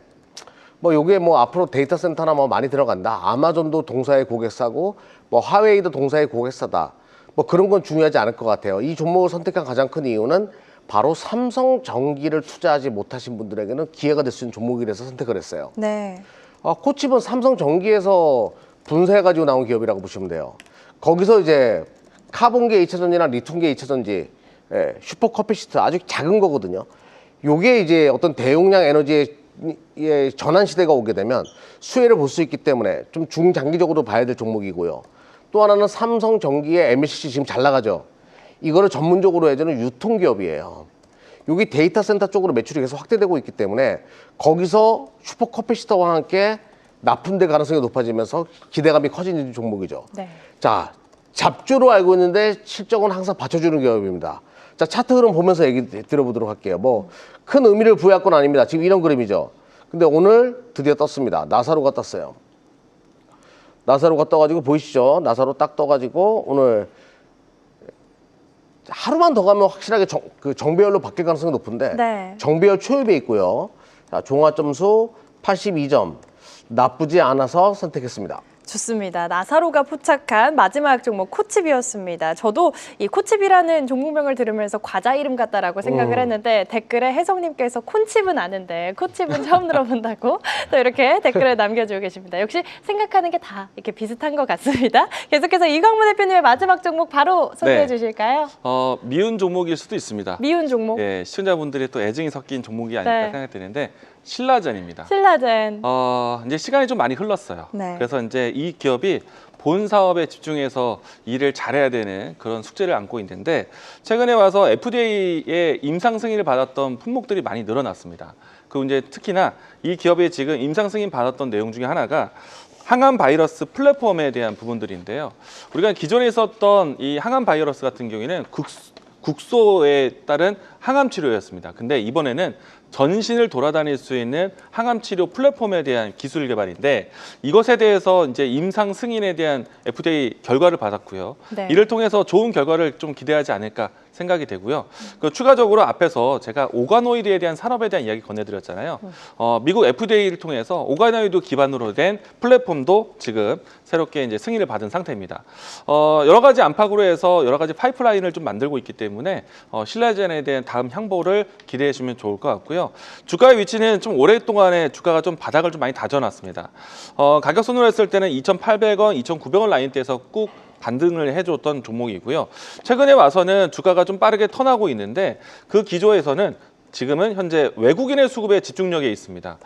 Speaker 4: 뭐 요게 뭐 앞으로 데이터 센터나 뭐 많이 들어간다. 아마존도 동사의 고객사고 뭐 화웨이도 동사의 고객사다. 뭐 그런 건 중요하지 않을 것 같아요. 이 종목을 선택한 가장 큰 이유는 바로 삼성전기를 투자하지 못하신 분들에게는 기회가 될 수 있는 종목이라서 선택을 했어요.
Speaker 3: 네.
Speaker 4: 코칩은 삼성전기에서 분쇄해가지고 나온 기업이라고 보시면 돼요. 거기서 이제 카본계 2차전지나 리튬계 2차전지, 슈퍼커피시트 아주 작은 거거든요. 요게 이제 어떤 대용량 에너지의 전환 시대가 오게 되면 수혜를 볼 수 있기 때문에 좀 중장기적으로 봐야 될 종목이고요. 또 하나는 삼성전기의 MLCC 지금 잘 나가죠. 이거를 전문적으로 해주는 유통기업이에요. 여기 데이터 센터 쪽으로 매출이 계속 확대되고 있기 때문에 거기서 슈퍼커피시터와 함께 납품될 가능성이 높아지면서 기대감이 커지는 종목이죠.
Speaker 3: 네.
Speaker 4: 자, 잡주로 알고 있는데 실적은 항상 받쳐주는 기업입니다. 자, 차트 흐름 보면서 얘기 들어보도록 할게요. 뭐 큰 의미를 부여할 건 아닙니다. 지금 이런 그림이죠. 근데 오늘 드디어 떴습니다. 나사로가 떴어요. 나사로가 떠가지고 보이시죠? 나사로 딱 떠가지고 오늘 하루만 더 가면 확실하게 정배열로 바뀔 가능성이 높은데
Speaker 3: 네.
Speaker 4: 정배열 초입에 있고요. 자, 종합점수 82점. 나쁘지 않아서 선택했습니다.
Speaker 3: 좋습니다. 나사로가 포착한 마지막 종목 코칩이었습니다. 저도 이 코칩이라는 종목명을 들으면서 과자 이름 같다라고 생각을 했는데 댓글에 혜성님께서 콘칩은 아는데 코칩은 처음 들어본다고 또 이렇게 댓글을 남겨주고 계십니다. 역시 생각하는 게 다 이렇게 비슷한 것 같습니다. 계속해서 이광무 대표님의 마지막 종목 바로 소개해
Speaker 5: 네.
Speaker 3: 주실까요?
Speaker 5: 미운 종목일 수도 있습니다.
Speaker 3: 미운 종목.
Speaker 5: 예, 시청자분들이 또 애증이 섞인 종목이 아닐까
Speaker 3: 네.
Speaker 5: 생각이 드는데 신라젠입니다.
Speaker 3: 신라젠.
Speaker 5: 이제 시간이 좀 많이 흘렀어요.
Speaker 3: 네.
Speaker 5: 그래서 이제 이 기업이 본 사업에 집중해서 일을 잘해야 되는 그런 숙제를 안고 있는데 최근에 와서 FDA의 임상 승인을 받았던 품목들이 많이 늘어났습니다. 그리고 이제 특히나 이 기업이 지금 임상 승인 받았던 내용 중에 하나가 항암 바이러스 플랫폼에 대한 부분들인데요. 우리가 기존에 있었던 이 항암 바이러스 같은 경우에는 국소에 따른 항암 치료였습니다. 근데 이번에는 전신을 돌아다닐 수 있는 항암 치료 플랫폼에 대한 기술 개발인데 이것에 대해서 이제 임상 승인에 대한 FDA 결과를 받았고요.
Speaker 3: 네.
Speaker 5: 이를 통해서 좋은 결과를 좀 기대하지 않을까 생각이 되고요. 추가적으로 앞에서 제가 오가노이드에 대한 산업에 대한 이야기 건네드렸잖아요. 미국 FDA를 통해서 오가노이드 기반으로 된 플랫폼도 지금 새롭게 이제 승인을 받은 상태입니다. 여러 가지 안팎으로 해서 여러 가지 파이프라인을 좀 만들고 있기 때문에 신라젠에 대한 다음 향보를 기대해 주면 좋을 것 같고요. 주가의 위치는 좀 오랫동안에 주가가 좀 바닥을 좀 많이 다져놨습니다. 가격선으로 했을 때는 2,800원, 2,900원 라인대에서 꾹 반등을 해줬던 종목이고요. 최근에 와서는 주가가 좀 빠르게 턴하고 있는데 그 기조에서는 지금은 현재 외국인의 수급에 집중력에 있습니다.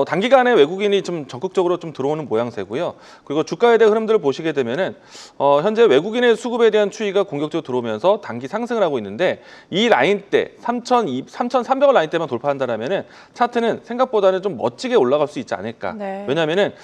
Speaker 5: 단기간에 외국인이 좀 적극적으로 좀 들어오는 모양새고요. 그리고 주가에 대한 흐름들을 보시게 되면은 현재 외국인의 수급에 대한 추이가 공격적으로 들어오면서 단기 상승을 하고 있는데 이 라인대 3,300원 라인대만 돌파한다면은 차트는 생각보다는 좀 멋지게 올라갈 수 있지 않을까.
Speaker 3: 네.
Speaker 5: 왜냐하면은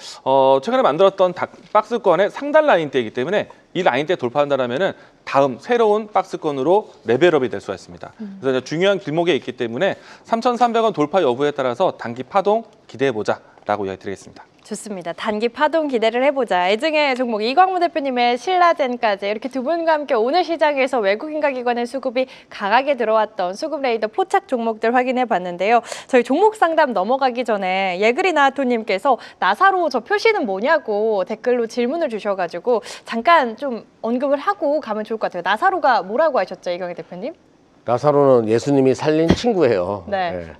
Speaker 5: 최근에 만들었던 박스권의 상단 라인대이기 때문에 이 라인대 돌파한다면은 다음 새로운 박스권으로 레벨업이 될 수가 있습니다. 그래서 중요한 길목에 있기 때문에 3,300원 돌파 여부에 따라서 단기 파동 기대해보자라고 이야기 드리겠습니다.
Speaker 3: 좋습니다. 단기 파동 기대를 해보자. 애증의 종목 이광무 대표님의 신라젠까지 이렇게 두 분과 함께 오늘 시장에서 외국인과 기관의 수급이 강하게 들어왔던 수급 레이더 포착 종목들 확인해 봤는데요. 저희 종목 상담 넘어가기 전에 예그리나토님께서 나사로 저 표시는 뭐냐고 댓글로 질문을 주셔가지고 잠깐 좀 언급을 하고 가면 좋을 것 같아요. 나사로가 뭐라고 하셨죠, 이광희 대표님?
Speaker 4: 나사로는 예수님이 살린 친구예요.
Speaker 3: 네.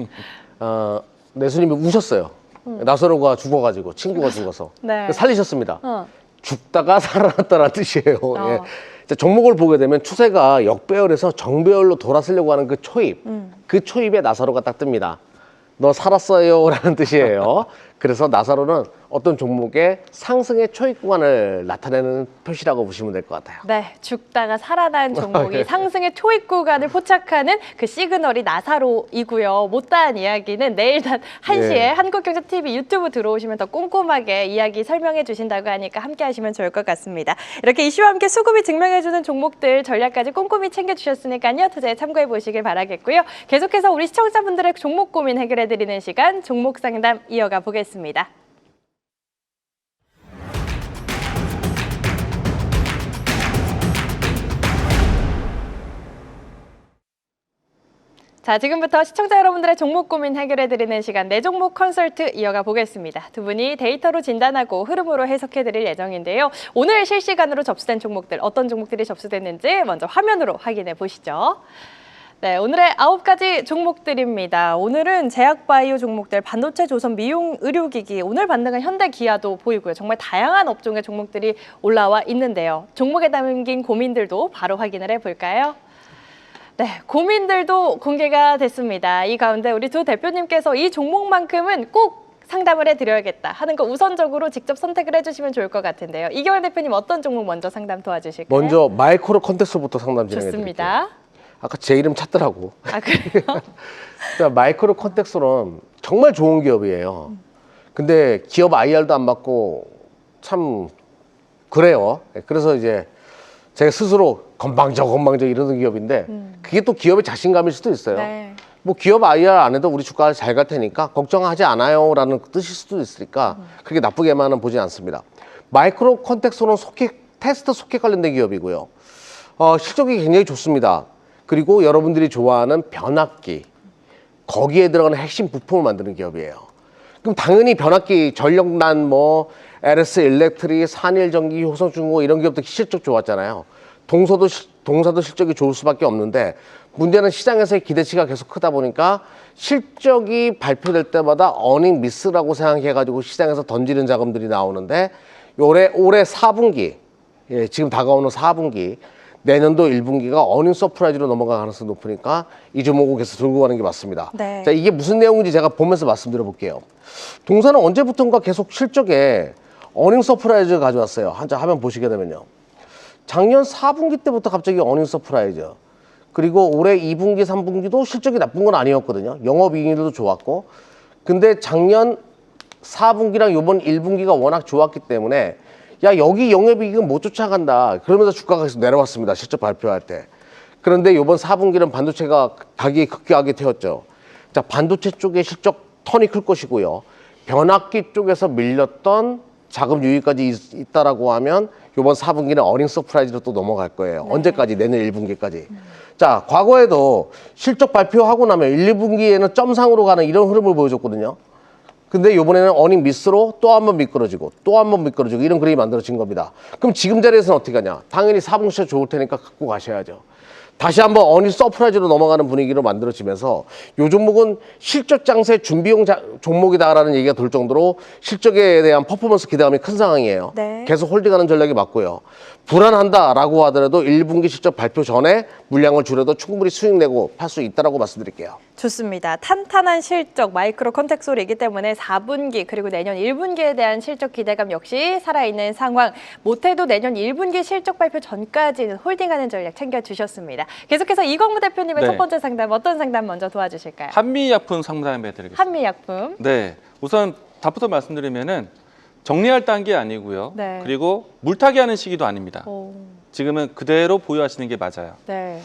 Speaker 4: 예수님이 우셨어요. 나사로가 죽어가지고 친구가 죽어서
Speaker 3: 네.
Speaker 4: 살리셨습니다. 죽다가 살아났다는 뜻이에요.
Speaker 3: 어.
Speaker 4: 예. 자, 종목을 보게 되면 추세가 역배열에서 정배열로 돌아서려고 하는 그 초입, 그 초입에 나사로가 딱 뜹니다. 너 살았어요 라는 뜻이에요. 그래서 나사로는 어떤 종목의 상승의 초입 구간을 나타내는 표시라고 보시면 될 것 같아요.
Speaker 3: 네, 죽다가 살아난 종목이 상승의 초입 구간을 포착하는 그 시그널이 나사로이고요. 못다한 이야기는 내일 단 1시에
Speaker 4: 예.
Speaker 3: 한국경제TV 유튜브 들어오시면 더 꼼꼼하게 이야기 설명해 주신다고 하니까 함께 하시면 좋을 것 같습니다. 이렇게 이슈와 함께 수급이 증명해주는 종목들 전략까지 꼼꼼히 챙겨주셨으니까요. 투자에 참고해 보시길 바라겠고요. 계속해서 우리 시청자분들의 종목 고민 해결해드리는 시간 종목 상담 이어가 보겠습니다. 자, 지금부터 시청자 여러분들의 종목 고민 해결해드리는 시간 내 종목 컨설트 이어가 보겠습니다. 두 분이 데이터로 진단하고 흐름으로 해석해드릴 예정인데요. 오늘 실시간으로 접수된 종목들 어떤 종목들이 접수됐는지 먼저 화면으로 확인해 보시죠. 네, 오늘의 9가지 종목들입니다. 오늘은 제약바이오 종목들, 반도체, 조선, 미용, 의료기기, 오늘 반등은 현대, 기아도 보이고요. 정말 다양한 업종의 종목들이 올라와 있는데요. 종목에 담긴 고민들도 바로 확인을 해볼까요? 네, 고민들도 공개가 됐습니다. 이 가운데 우리 두 대표님께서 이 종목만큼은 꼭 상담을 해드려야겠다 하는 거 우선적으로 직접 선택을 해주시면 좋을 것 같은데요. 이경환 대표님 어떤 종목 먼저 상담 도와주실까요?
Speaker 4: 먼저 마이크로 컨텍스트부터 상담 진행해 드릴게요.
Speaker 3: 좋습니다.
Speaker 4: 아까 제 이름 찾더라고.
Speaker 3: 아, 그래요?
Speaker 4: 자, 마이크로 컨텍스트는 정말 좋은 기업이에요. 근데 기업 IR도 안 받고 참 그래요. 그래서 이제 제가 스스로 건방져 이러는 기업인데 그게 또 기업의 자신감일 수도 있어요.
Speaker 3: 네.
Speaker 4: 뭐 기업 IR 안 해도 우리 주가가 잘 갈 테니까 걱정하지 않아요 라는 뜻일 수도 있으니까 그렇게 나쁘게만은 보진 않습니다. 마이크로 컨텍스트는 테스트 소켓 관련된 기업이고요. 실적이 굉장히 좋습니다. 그리고 여러분들이 좋아하는 변압기, 거기에 들어가는 핵심 부품을 만드는 기업이에요. 그럼 당연히 변압기, 전력난, 뭐 LS 일렉트릭, 산일전기, 효성중공업 이런 기업도 실적 좋았잖아요. 동사도 실적이 좋을 수밖에 없는데 문제는 시장에서의 기대치가 계속 크다 보니까 실적이 발표될 때마다 어닝 미스라고 생각해가지고 시장에서 던지는 자금들이 나오는데 올해 4분기, 예, 지금 다가오는 4분기, 내년도 1분기가 어닝 서프라이즈로 넘어갈 가능성이 높으니까 이 종목을 계속 들고 가는 게 맞습니다.
Speaker 3: 네.
Speaker 4: 자, 이게 무슨 내용인지 제가 보면서 말씀드려 볼게요. 동사는 언제부턴가 계속 실적에 어닝 서프라이즈 가져왔어요. 한자 화면 보시게 되면요. 작년 4분기 때부터 갑자기 어닝 서프라이즈. 그리고 올해 2분기, 3분기도 실적이 나쁜 건 아니었거든요. 영업이익률도 좋았고. 근데 작년 4분기랑 이번 1분기가 워낙 좋았기 때문에 야, 여기 영업이익은 못 쫓아간다. 그러면서 주가가 계속 내려왔습니다. 실적 발표할 때. 그런데 이번 4분기는 반도체가 가격이 급격하게 튀었죠. 자, 반도체 쪽에 실적 턴이 클 것이고요. 변압기 쪽에서 밀렸던 자금 유입까지 있다라고 하면 이번 4분기는 어닝 서프라이즈로 또 넘어갈 거예요. 언제까지? 내년 1분기까지. 자, 과거에도 실적 발표하고 나면 1, 2분기에는 점상으로 가는 이런 흐름을 보여줬거든요. 근데 이번에는 어닝 미스로 또 한 번 미끄러지고 또 한 번 미끄러지고 이런 그림이 만들어진 겁니다. 그럼 지금 자리에서는 어떻게 하냐? 당연히 4분기 실적 좋을 테니까 갖고 가셔야죠. 다시 한번 어닝 서프라이즈로 넘어가는 분위기로 만들어지면서 요 종목은 실적 장세 준비용 종목이다라는 얘기가 돌 정도로 실적에 대한 퍼포먼스 기대감이 큰 상황이에요.
Speaker 3: 네.
Speaker 4: 계속 홀딩하는 전략이 맞고요. 불안한다라고 하더라도 1분기 실적 발표 전에 물량을 줄여도 충분히 수익 내고 팔 수 있다라고 말씀드릴게요.
Speaker 3: 좋습니다. 탄탄한 실적, 마이크로 컨텍스트이기 때문에 4분기 그리고 내년 1분기에 대한 실적 기대감 역시 살아있는 상황. 못해도 내년 1분기 실적 발표 전까지는 홀딩하는 전략 챙겨주셨습니다. 계속해서 이광무 대표님의
Speaker 5: 네.
Speaker 3: 첫 번째 상담, 어떤 상담 먼저 도와주실까요?
Speaker 5: 한미약품 상담해드리겠습니다.
Speaker 3: 한미약품.
Speaker 5: 네, 우선 답부터 말씀드리면은 정리할 단계 아니고요.
Speaker 3: 네.
Speaker 5: 그리고 물타기 하는 시기도 아닙니다.
Speaker 3: 오,
Speaker 5: 지금은 그대로 보유하시는 게 맞아요.
Speaker 3: 네.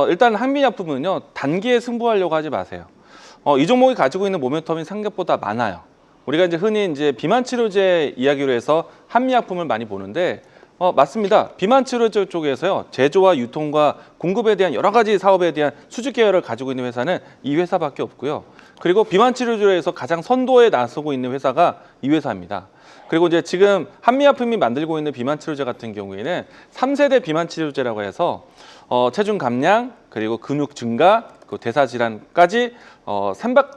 Speaker 5: 일단 한미약품은요, 단기에 승부하려고 하지 마세요. 이 종목이 가지고 있는 모멘텀이 생각보다 많아요. 우리가 이제 흔히 이제 비만 치료제 이야기로 해서 한미약품을 많이 보는데, 맞습니다. 비만 치료제 쪽에서요, 제조와 유통과 공급에 대한 여러 가지 사업에 대한 수직 계열을 가지고 있는 회사는 이 회사밖에 없고요. 그리고 비만 치료제에서 가장 선도에 나서고 있는 회사가 이 회사입니다. 그리고 이제 지금 한미약품이 만들고 있는 비만 치료제 같은 경우에는 3세대 비만 치료제라고 해서 체중 감량, 그리고 근육 증가, 그 대사 질환까지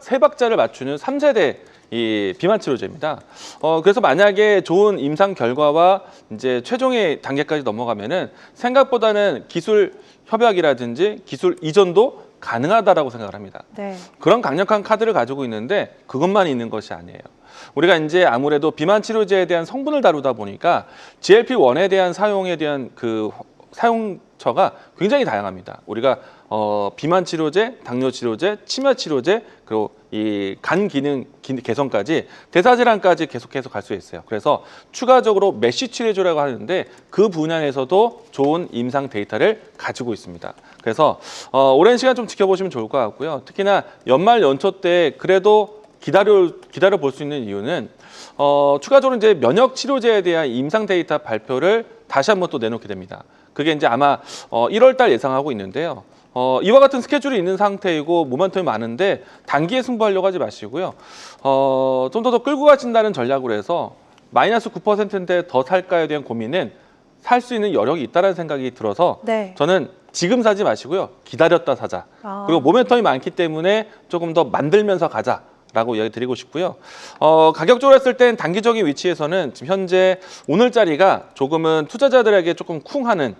Speaker 5: 세 박자를 맞추는 3세대 이 비만 치료제입니다. 그래서 만약에 좋은 임상 결과와 이제 최종의 단계까지 넘어가면은 생각보다는 기술 협약이라든지 기술 이전도 가능하다라고 생각을 합니다.
Speaker 3: 네.
Speaker 5: 그런 강력한 카드를 가지고 있는데 그것만 있는 것이 아니에요. 우리가 이제 아무래도 비만 치료제에 대한 성분을 다루다 보니까 GLP-1에 대한 사용에 대한 그 사용처가 굉장히 다양합니다. 우리가 비만 치료제, 당뇨 치료제, 치매 치료제, 그리고 이 간 기능 개선까지 대사 질환까지 계속해서 갈 수 있어요. 그래서 추가적으로 메쉬 치료제라고 하는데 그 분야에서도 좋은 임상 데이터를 가지고 있습니다. 그래서 오랜 시간 좀 지켜보시면 좋을 것 같고요. 특히나 연말 연초 때 그래도 기다려 볼 수 있는 이유는 추가적으로 이제 면역 치료제에 대한 임상 데이터 발표를 다시 한번 또 내놓게 됩니다. 그게 이제 아마 1월 달 예상하고 있는데요. 이와 같은 스케줄이 있는 상태이고 모멘텀이 많은데 단기에 승부하려고 하지 마시고요. 좀 더 끌고 가신다는 전략으로 해서 마이너스 9%인데 더 살까에 대한 고민은 살 수 있는 여력이 있다는 생각이 들어서
Speaker 3: 네.
Speaker 5: 저는 지금 사지 마시고요. 기다렸다 사자. 그리고 모멘텀이 많기 때문에 조금 더 만들면서 가자. 라고 이야기 드리고 싶고요. 가격적으로 했을 땐 단기적인 위치에서는 지금 현재 오늘자리가 조금은 투자자들에게 조금 쿵하는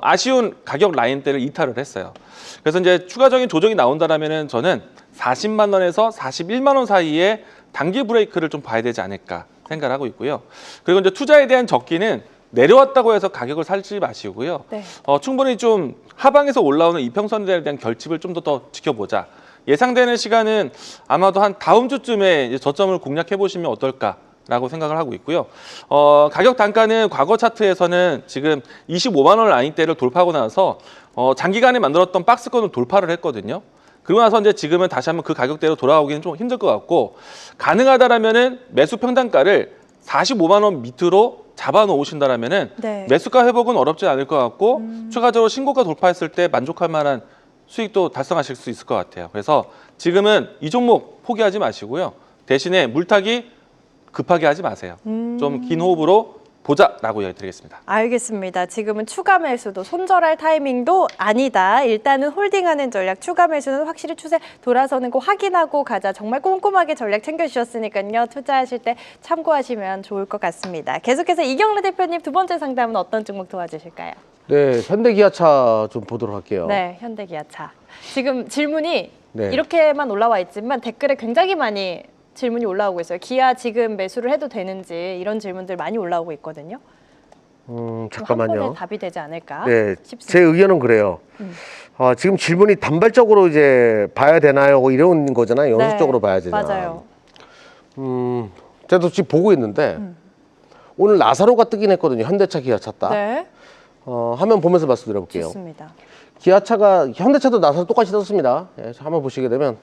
Speaker 5: 아쉬운 가격 라인대를 이탈을 했어요. 그래서 이제 추가적인 조정이 나온다라면은 저는 40만 원에서 41만 원 사이에 단기 브레이크를 좀 봐야 되지 않을까 생각을 하고 있고요. 그리고 이제 투자에 대한 적기는 내려왔다고 해서 가격을 살지 마시고요.
Speaker 3: 네.
Speaker 5: 충분히 좀 하방에서 올라오는 이평선에 대한 결집을 좀 더 지켜보자. 예상되는 시간은 아마도 한 다음 주쯤에 이제 저점을 공략해 보시면 어떨까라고 생각을 하고 있고요. 가격 단가는 과거 차트에서는 지금 25만 원 라인대를 돌파하고 나서 장기간에 만들었던 박스권을 돌파를 했거든요. 그러고 나서 이제 지금은 다시 한번 그 가격대로 돌아오기는 좀 힘들 것 같고, 가능하다라면은 매수 평단가를 45만 원 밑으로 잡아 놓으신다라면은
Speaker 3: 네.
Speaker 5: 매수가 회복은 어렵지 않을 것 같고 추가적으로 신고가 돌파했을 때 만족할 만한 수익도 달성하실 수 있을 것 같아요. 그래서 지금은 이 종목 포기하지 마시고요. 대신에 물타기 급하게 하지 마세요. 좀 긴 호흡으로 보자라고 이야기 드리겠습니다.
Speaker 3: 알겠습니다. 지금은 추가 매수도 손절할 타이밍도 아니다. 일단은 홀딩하는 전략, 추가 매수는 확실히 추세 돌아서는 거 확인하고 가자. 정말 꼼꼼하게 전략 챙겨주셨으니까요. 투자하실 때 참고하시면 좋을 것 같습니다. 계속해서 이경래 대표님 두 번째 상담은 어떤 종목 도와주실까요?
Speaker 4: 네, 현대기아차 좀 보도록 할게요.
Speaker 3: 네, 현대기아차. 지금 질문이
Speaker 4: 네.
Speaker 3: 이렇게만 올라와 있지만 댓글에 굉장히 많이 질문이 올라오고 있어요. 기아 지금 매수를 해도 되는지 이런 질문들 많이 올라오고 있거든요. 한 번에
Speaker 4: 잠깐만요.
Speaker 3: 답이 되지 않을까
Speaker 4: 네,
Speaker 3: 싶습니다.
Speaker 4: 제 의견은 그래요. 지금 질문이 단발적으로 이제 봐야 되나요? 이런 거잖아요. 연속적으로 봐야 되냐.
Speaker 3: 맞아요.
Speaker 4: 저도 지금 보고 있는데 오늘 나사로가 뜨긴 했거든요. 현대차, 기아차 딱.
Speaker 3: 네,
Speaker 4: 화면 보면서 말씀드려볼게요.
Speaker 3: 좋습니다.
Speaker 4: 기아차가 현대차도 나사로 똑같이 떴습니다. 예, 한번 보시게 되면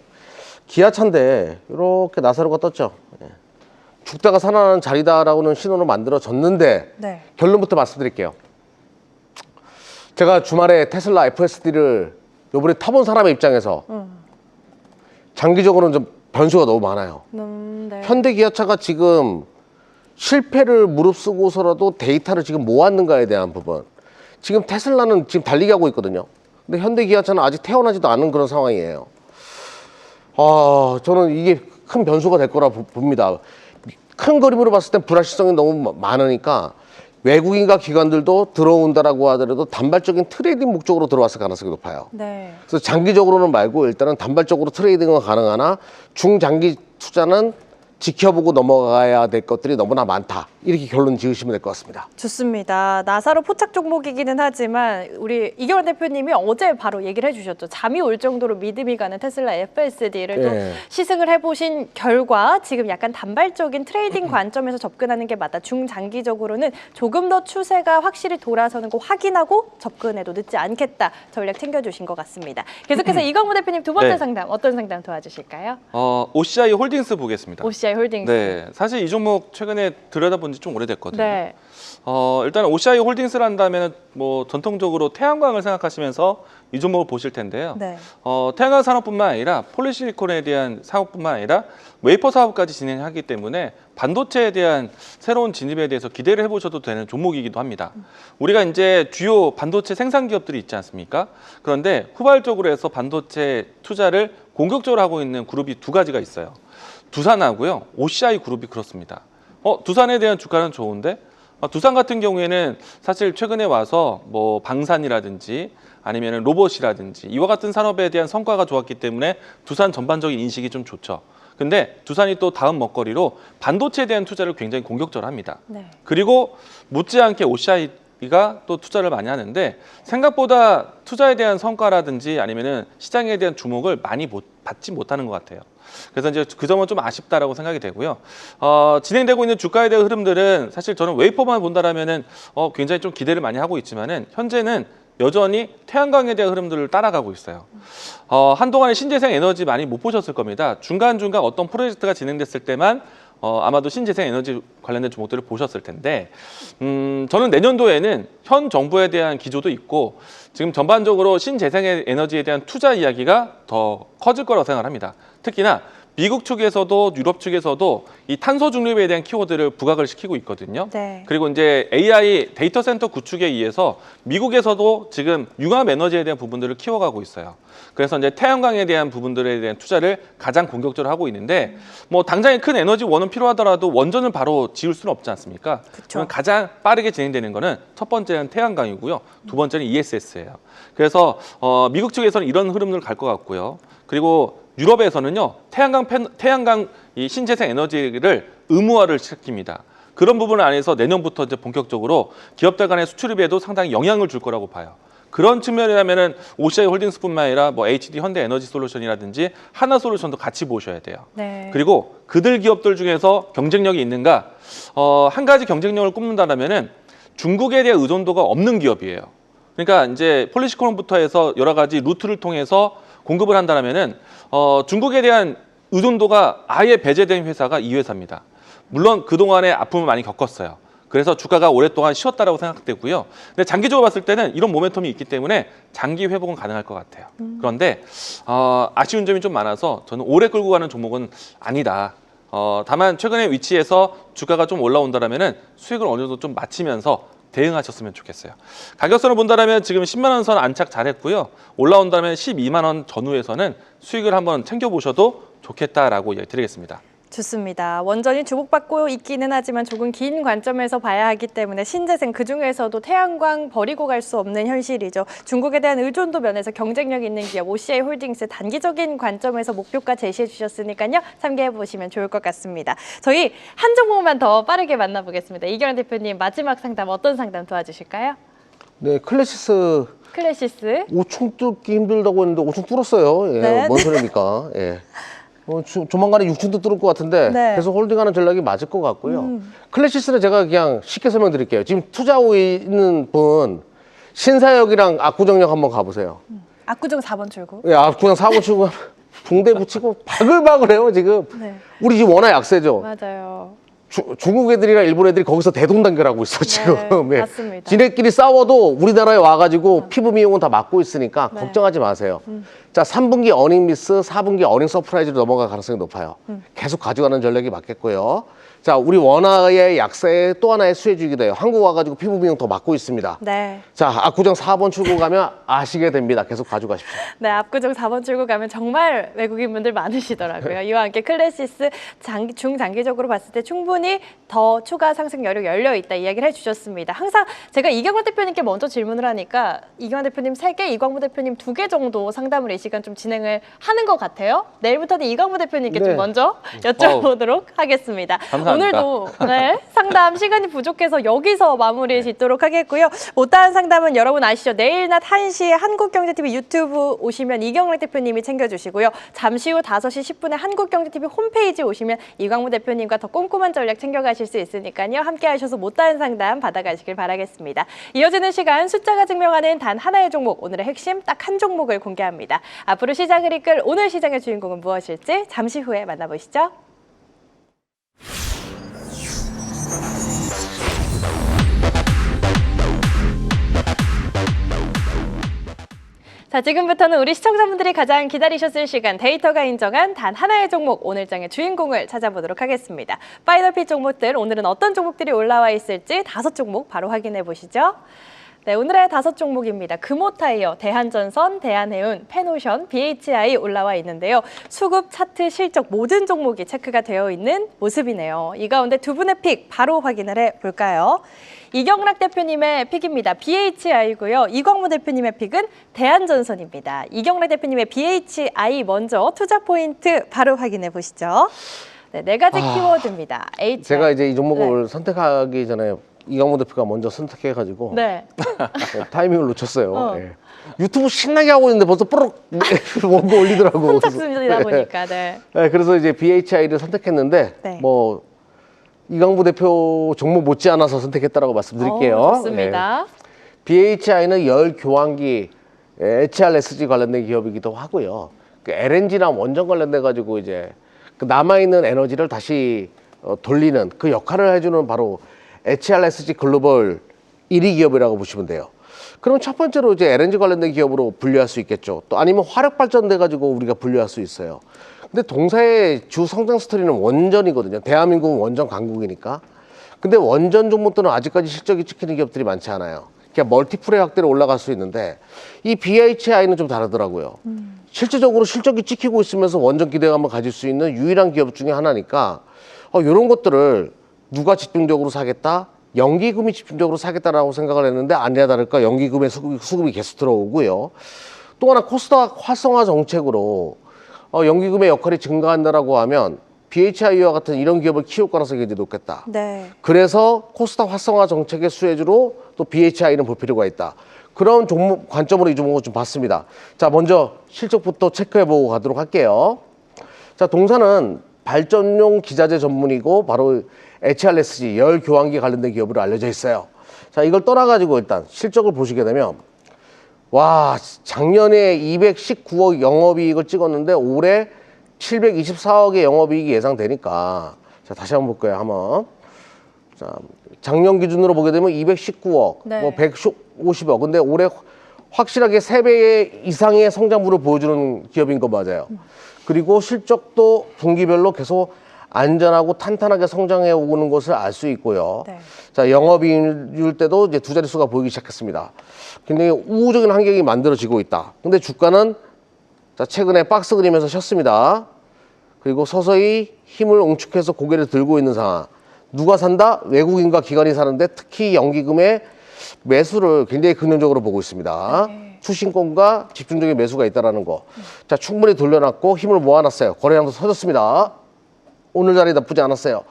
Speaker 4: 기아차인데 이렇게 나사로가 떴죠. 예. 죽다가 살아나는 자리다라고는 신호로 만들어졌는데
Speaker 3: 네.
Speaker 4: 결론부터 말씀드릴게요. 제가 주말에 테슬라 FSD를 요번에 타본 사람의 입장에서 장기적으로는 좀 변수가 너무 많아요.
Speaker 3: 네.
Speaker 4: 현대기아차가 지금 실패를 무릅쓰고서라도 데이터를 지금 모았는가에 대한 부분. 지금 테슬라는 지금 달리기 하고 있거든요. 근데 현대기아차는 아직 태어나지도 않은 그런 상황이에요. 저는 이게 큰 변수가 될 거라 봅니다. 큰 그림으로 봤을 땐 불확실성이 너무 많으니까 외국인과 기관들도 들어온다라고 하더라도 단발적인 트레이딩 목적으로 들어왔을 가능성이 높아요.
Speaker 3: 네.
Speaker 4: 그래서 장기적으로는 말고 일단은 단발적으로 트레이딩은 가능하나 중장기 투자는 지켜보고 넘어가야 될 것들이 너무나 많다. 이렇게 결론 지으시면 될 것 같습니다.
Speaker 3: 좋습니다. 나사로 포착 종목이기는 하지만 우리 이경원 대표님이 어제 바로 얘기를 해주셨죠. 잠이 올 정도로 믿음이 가는 테슬라 FSD를 또
Speaker 4: 네.
Speaker 3: 시승을 해보신 결과 지금 약간 단발적인 트레이딩 관점에서 접근하는 게 맞다. 중장기적으로는 조금 더 추세가 확실히 돌아서는 거 확인하고 접근해도 늦지 않겠다. 전략 챙겨주신 것 같습니다. 계속해서 이광우 대표님 두 번째
Speaker 5: 네.
Speaker 3: 상담 어떤 상담 도와주실까요?
Speaker 5: OCI 홀딩스 보겠습니다.
Speaker 3: OCI 홀딩스.
Speaker 5: 네, 사실 이 종목 최근에 들여다본 지 좀 오래됐거든요.
Speaker 3: 네.
Speaker 5: 일단 OCI 홀딩스를 한다면 뭐 전통적으로 태양광을 생각하시면서 이 종목을 보실 텐데요.
Speaker 3: 네.
Speaker 5: 태양광 산업뿐만 아니라 폴리실리콘에 대한 사업뿐만 아니라 웨이퍼 사업까지 진행하기 때문에 반도체에 대한 새로운 진입에 대해서 기대를 해보셔도 되는 종목이기도 합니다. 우리가 이제 주요 반도체 생산 기업들이 있지 않습니까? 그런데 후발적으로 해서 반도체 투자를 공격적으로 하고 있는 그룹이 두 가지가 있어요. 두산하고요, OCI 그룹이 그렇습니다. 두산에 대한 주가는 좋은데 두산 같은 경우에는 사실 최근에 와서 뭐 방산이라든지 아니면 로봇이라든지 이와 같은 산업에 대한 성과가 좋았기 때문에 두산 전반적인 인식이 좀 좋죠. 근데 두산이 또 다음 먹거리로 반도체에 대한 투자를 굉장히 공격적으로 합니다.
Speaker 3: 네.
Speaker 5: 그리고 못지않게 OCI가 또 투자를 많이 하는데 생각보다 투자에 대한 성과라든지 아니면은 시장에 대한 주목을 많이 받지 못하는 것 같아요. 그래서 이제 그 점은 좀 아쉽다라고 생각이 되고요. 진행되고 있는 주가에 대한 흐름들은 사실 저는 웨이퍼만 본다라면은 굉장히 좀 기대를 많이 하고 있지만은 현재는 여전히 태양광에 대한 흐름들을 따라가고 있어요. 한동안에 신재생 에너지 많이 못 보셨을 겁니다. 중간중간 어떤 프로젝트가 진행됐을 때만 아마도 신재생 에너지 관련된 종목들을 보셨을 텐데 저는 내년도에는 현 정부에 대한 기조도 있고 지금 전반적으로 신재생 에너지에 대한 투자 이야기가 더 커질 거라고 생각합니다. 특히나 미국 측에서도 유럽 측에서도 이 탄소 중립에 대한 키워드를 부각을 시키고 있거든요.
Speaker 3: 네.
Speaker 5: 그리고 이제 AI 데이터 센터 구축에 의해서 미국에서도 지금 융합 에너지에 대한 부분들을 키워가고 있어요. 그래서 이제 태양광에 대한 부분들에 대한 투자를 가장 공격적으로 하고 있는데 뭐 당장에 큰 에너지 원은 필요하더라도 원전을 바로 지을 수는 없지 않습니까? 그럼 가장 빠르게 진행되는 거는 첫 번째는 태양광이고요. 두 번째는 ESS예요. 그래서 미국 측에서는 이런 흐름을 갈 것 같고요. 그리고 유럽에서는요, 태양광 이 신재생 에너지를 의무화를 시킵니다. 그런 부분 안에서 내년부터 이제 본격적으로 기업들 간의 수출입에도 상당히 영향을 줄 거라고 봐요. 그런 측면이라면은 OCI 홀딩스뿐만 아니라 뭐 HD 현대 에너지 솔루션이라든지 하나솔루션도 같이 보셔야 돼요.
Speaker 3: 네.
Speaker 5: 그리고 그들 기업들 중에서 경쟁력이 있는가? 한 가지 경쟁력을 꼽는다라면은 중국에 대한 의존도가 없는 기업이에요. 그러니까 이제 폴리시콘부터 해서 여러 가지 루트를 통해서 공급을 한다면은 중국에 대한 의존도가 아예 배제된 회사가 이 회사입니다. 물론 그동안에 아픔을 많이 겪었어요. 그래서 주가가 오랫동안 쉬었다라고 생각되고요. 근데 장기적으로 봤을 때는 이런 모멘텀이 있기 때문에 장기 회복은 가능할 것 같아요. 그런데 아쉬운 점이 좀 많아서 저는 오래 끌고 가는 종목은 아니다. 다만 최근에 위치에서 주가가 좀 올라온다면은 수익을 어느 정도 좀 맞추면서 대응하셨으면 좋겠어요. 가격선을 본다면 지금 10만 원 선 안착 잘했고요. 올라온다면 12만 원 전후에서는 수익을 한번 챙겨보셔도 좋겠다라고 이야기 드리겠습니다.
Speaker 3: 좋습니다. 원전이 주목받고 있기는 하지만 조금 긴 관점에서 봐야 하기 때문에 신재생 그중에서도 태양광 버리고 갈 수 없는 현실이죠. 중국에 대한 의존도 면에서 경쟁력 있는 기업 OCI 홀딩스 단기적인 관점에서 목표가 제시해 주셨으니까요. 참고해 보시면 좋을 것 같습니다. 저희 한 종목만 더 빠르게 만나보겠습니다. 이경환 대표님 마지막 상담 어떤 상담 도와주실까요?
Speaker 4: 네, 클래시스
Speaker 3: 클래시스
Speaker 4: 5층 뚫기 힘들다고 했는데 5층 뚫었어요. 예,
Speaker 3: 네.
Speaker 4: 뭔 소리입니까? 예. 조만간에 6층도 뚫을 것 같은데
Speaker 3: 네.
Speaker 4: 계속 홀딩하는 전략이 맞을 것 같고요. 클래시스는 제가 그냥 쉽게 설명드릴게요. 지금 투자하고 있는 분 신사역이랑 압구정역 한번 가보세요.
Speaker 3: 압구정 4번 출구.
Speaker 4: 예, 압구정 4번 출구 붕대 붙이고 바글바글해요 지금.
Speaker 3: 네.
Speaker 4: 우리 지금 워낙 약세죠.
Speaker 3: 맞아요.
Speaker 4: 중국 애들이랑 일본 애들이 거기서 대동단결하고 있어 지금.
Speaker 3: 네,
Speaker 4: 예.
Speaker 3: 맞습니다.
Speaker 4: 지네끼리 싸워도 우리나라에 와가지고 피부 미용은 다 막고 있으니까
Speaker 3: 네.
Speaker 4: 걱정하지 마세요. 자, 3분기 어닝 미스, 4분기 어닝 서프라이즈로 넘어갈 가능성이 높아요. 계속 가져가는 전략이 맞겠고요. 자, 우리 원화의 약세의 또 하나의 수혜주기도 해요. 한국 와가지고 피부 미용 더 막고 있습니다.
Speaker 3: 네.
Speaker 4: 자, 압구정 4번 출구 가면 아시게 됩니다. 계속 가져가십시오.
Speaker 3: 네, 압구정 4번 출구 가면 정말 외국인분들 많으시더라고요. 이와 함께 클래시스 중장기적으로 봤을 때 충분히 더 추가 상승 여력 열려 있다 이야기를 해주셨습니다. 항상 제가 이경환 대표님께 먼저 질문을 하니까 이경환 대표님 3개, 이광무 대표님 2개 정도 상담을 이 시간 좀 진행을 하는 것 같아요. 내일부터는 이광무 대표님께
Speaker 4: 네.
Speaker 3: 좀 먼저 여쭤보도록 하겠습니다.
Speaker 5: 감사합니다.
Speaker 3: 오늘도 네, 상담 시간이 부족해서 여기서 마무리 짓도록 하겠고요. 못다한 상담은 여러분 아시죠? 내일 낮 1시에 한국경제TV 유튜브 오시면 이경락 대표님이 챙겨주시고요. 잠시 후 5시 10분에 한국경제TV 홈페이지 오시면 이광무 대표님과 더 꼼꼼한 전략 챙겨가실 수 있으니까요. 함께 하셔서 못다한 상담 받아가시길 바라겠습니다. 이어지는 시간 숫자가 증명하는 단 하나의 종목, 오늘의 핵심 딱 한 종목을 공개합니다. 앞으로 시장을 이끌 오늘 시장의 주인공은 무엇일지 잠시 후에 만나보시죠. 자, 지금부터는 우리 시청자분들이 가장 기다리셨을 시간, 데이터가 인정한 단 하나의 종목, 오늘 장의 주인공을 찾아보도록 하겠습니다. 파이널핏 종목들, 오늘은 어떤 종목들이 올라와 있을지 5종목 바로 확인해 보시죠. 네, 오늘의 5종목입니다. 금호타이어, 대한전선, 대한해운, 펜오션, BHI 올라와 있는데요. 수급, 차트, 실적 모든 종목이 체크가 되어 있는 모습이네요. 이 가운데 두 분의 픽 바로 확인을 해볼까요? 이경락 대표님의 픽입니다. BHI고요. 이광무 대표님의 픽은 대한전선입니다. 이경락 대표님의 BHI 먼저 투자 포인트 바로 확인해 보시죠. 네, 4가지 키워드입니다. HI.
Speaker 4: 제가 이제 이 종목을 선택하기 전에 이광무 대표가 먼저 선택해가지고
Speaker 3: 네.
Speaker 4: 타이밍을 놓쳤어요. 예. 유튜브 신나게 하고 있는데 벌써 뽀록 원고 올리더라고.
Speaker 3: 선착순이다 보니까. 네.
Speaker 4: 네, 그래서 이제 BHI를 선택했는데
Speaker 3: 네.
Speaker 4: 뭐 이광무 대표 종목 못지않아서 선택했다라고 말씀드릴게요.
Speaker 3: 좋습니다.
Speaker 4: BHI는 열 교환기 HRSG 관련된 기업이기도 하고요. 그 LNG랑 원전 관련돼 가지고 이제 그 남아 있는 에너지를 다시 돌리는 그 역할을 해주는 바로 HRSG 글로벌 1위 기업이라고 보시면 돼요. 그럼 첫 번째로 이제 LNG 관련된 기업으로 분류할 수 있겠죠. 또 아니면 화력 발전돼 가지고 우리가 분류할 수 있어요. 근데 동사의 주 성장 스토리는 원전이거든요. 대한민국은 원전 강국이니까. 근데 원전 종목들은 아직까지 실적이 찍히는 기업들이 많지 않아요. 그냥 멀티플의 확대로 올라갈 수 있는데 이 BHI는 좀 다르더라고요. 실질적으로 실적이 찍히고 있으면서 원전 기대감을 가질 수 있는 유일한 기업 중에 하나니까 이런 것들을 누가 집중적으로 사겠다? 연기금이 집중적으로 사겠다라고 생각을 했는데 아니나 다를까 연기금의 수급이 계속 들어오고요. 또 하나 코스닥 활성화 정책으로 연기금의 역할이 증가한다라고 하면 BHI와 같은 이런 기업을 키울 가능성이 굉장히 높겠다.
Speaker 3: 네.
Speaker 4: 그래서 코스닥 활성화 정책의 수혜주로 또 BHI는 볼 필요가 있다. 그런 종목 관점으로 이 종목을 좀 봤습니다. 자, 먼저 실적부터 체크해보고 가도록 할게요. 자, 동사는 발전용 기자재 전문이고 바로 HRSG 열 교환기 관련된 기업으로 알려져 있어요. 자, 이걸 떠나가지고 일단 실적을 보시게 되면 와, 작년에 219억 영업이익을 찍었는데 올해 724억의 영업이익이 예상되니까 자, 다시 한번 볼까요? 한번. 자, 작년 기준으로 보게 되면 219억,
Speaker 3: 네.
Speaker 4: 뭐 150억. 근데 올해 확실하게 3배 이상의 성장률을 보여주는 기업인 거 맞아요. 그리고 실적도 분기별로 계속 안전하고 탄탄하게 성장해 오는 것을 알 수 있고요.
Speaker 3: 네.
Speaker 4: 자, 영업이익률 때도 이제 두 자릿수가 보이기 시작했습니다. 굉장히 우호적인 환경이 만들어지고 있다. 근데 주가는 자, 최근에 박스 그리면서 쉬었습니다. 그리고 서서히 힘을 응축해서 고개를 들고 있는 상황. 누가 산다? 외국인과 기관이 사는데 특히 연기금의 매수를 굉장히 긍정적으로 보고 있습니다.
Speaker 3: 네.
Speaker 4: 수신권과 집중적인 매수가 있다는 거. 자, 충분히 돌려놨고 힘을 모아놨어요. 거래량도 터졌습니다. 오늘 자리 나쁘지 않았어요.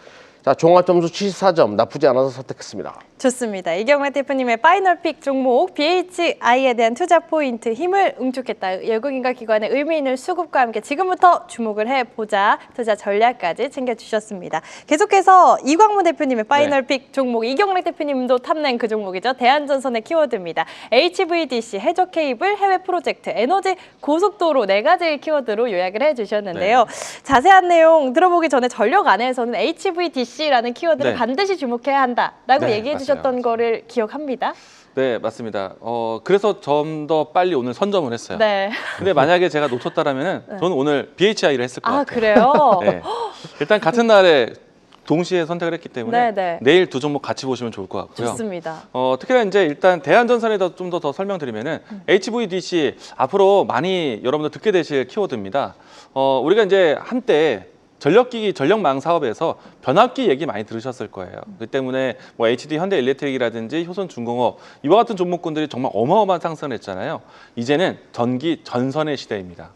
Speaker 4: 자, 종합점수 74점 나쁘지 않아서 선택했습니다.
Speaker 3: 좋습니다. 이경락 대표님의 파이널 픽 종목 BHI에 대한 투자 포인트 힘을 응축했다. 외국인과 기관의 의미 있는 수급과 함께 지금부터 주목을 해보자. 투자 전략까지 챙겨주셨습니다. 계속해서 이광무 대표님의 파이널 픽 종목 이경락 대표님도 탐낸 그 종목이죠. 대한전선의 키워드입니다. HVDC, 해저 케이블, 해외 프로젝트, 에너지 고속도로 네 가지 키워드로 요약을 해주셨는데요. 자세한 내용 들어보기 전에 전력 안에서는 HVDC라는 키워드를
Speaker 5: 네.
Speaker 3: 반드시 주목해야 한다라고
Speaker 5: 네,
Speaker 3: 얘기해
Speaker 5: 맞아요.
Speaker 3: 주셨던 거를 기억합니다.
Speaker 5: 네, 맞습니다. 그래서 좀 더 빨리 오늘 선점을 했어요.
Speaker 3: 네.
Speaker 5: 근데 만약에 제가 놓쳤다라면 저는 오늘 BHI를 했을 것
Speaker 3: 아,
Speaker 5: 같아요.
Speaker 3: 그래요?
Speaker 5: 네. 일단 같은 날에 동시에 선택을 했기 때문에
Speaker 3: 네, 네.
Speaker 5: 내일 두 종목 같이 보시면 좋을 것 같고요.
Speaker 3: 좋습니다.
Speaker 5: 특히나 이제 일단 대한전선에 좀 더 설명드리면은 HVDC 앞으로 많이 여러분들 듣게 되실 키워드입니다. 우리가 이제 한때 전력기기, 전력망 사업에서 변압기 얘기 많이 들으셨을 거예요. 그 때문에 뭐 HD 현대일렉트릭이라든지 효선중공업 이와 같은 종목군들이 정말 어마어마한 상승을 했잖아요. 이제는 전기 전선의 시대입니다.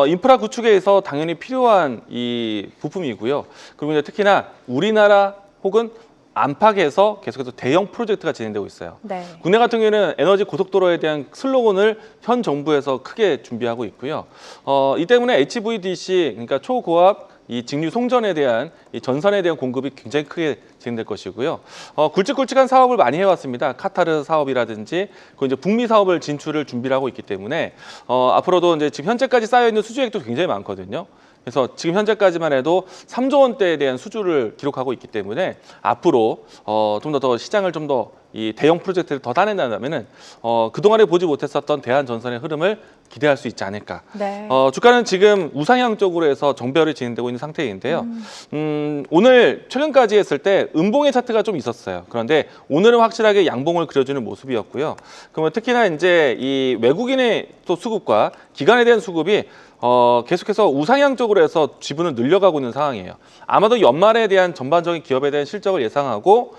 Speaker 5: 인프라 구축에서 당연히 필요한 이 부품이고요. 그리고 이제 특히나 우리나라 혹은 안팎에서 계속해서 대형 프로젝트가 진행되고 있어요.
Speaker 3: 네.
Speaker 5: 국내 같은 경우에는 에너지 고속도로에 대한 슬로건을 현 정부에서 크게 준비하고 있고요. 이 때문에 HVDC, 그러니까 초고압 이 직류 송전에 대한 이 전선에 대한 공급이 굉장히 크게 진행될 것이고요. 굵직굵직한 사업을 많이 해왔습니다. 카타르 사업이라든지 그 이제 북미 사업을 진출을 준비를 하고 있기 때문에 앞으로도 이제 지금 현재까지 쌓여 있는 수주액도 굉장히 많거든요. 그래서 지금 현재까지만 해도 3조 원대에 대한 수주를 기록하고 있기 때문에 앞으로 좀 더 시장을 좀 더 이 대형 프로젝트를 더 따낸다면은 그동안에 보지 못했었던 대한전선의 흐름을 기대할 수 있지 않을까.
Speaker 3: 네.
Speaker 5: 주가는 지금 우상향 쪽으로 해서 정배열이 진행되고 있는 상태인데요. 오늘 최근까지 했을 때 음봉의 차트가 좀 있었어요. 그런데 오늘은 확실하게 양봉을 그려주는 모습이었고요. 그러면 특히나 이제 이 외국인의 또 수급과 기관에 대한 수급이 계속해서 우상향 쪽으로 해서 지분을 늘려가고 있는 상황이에요. 아마도 연말에 대한 전반적인 기업에 대한 실적을 예상하고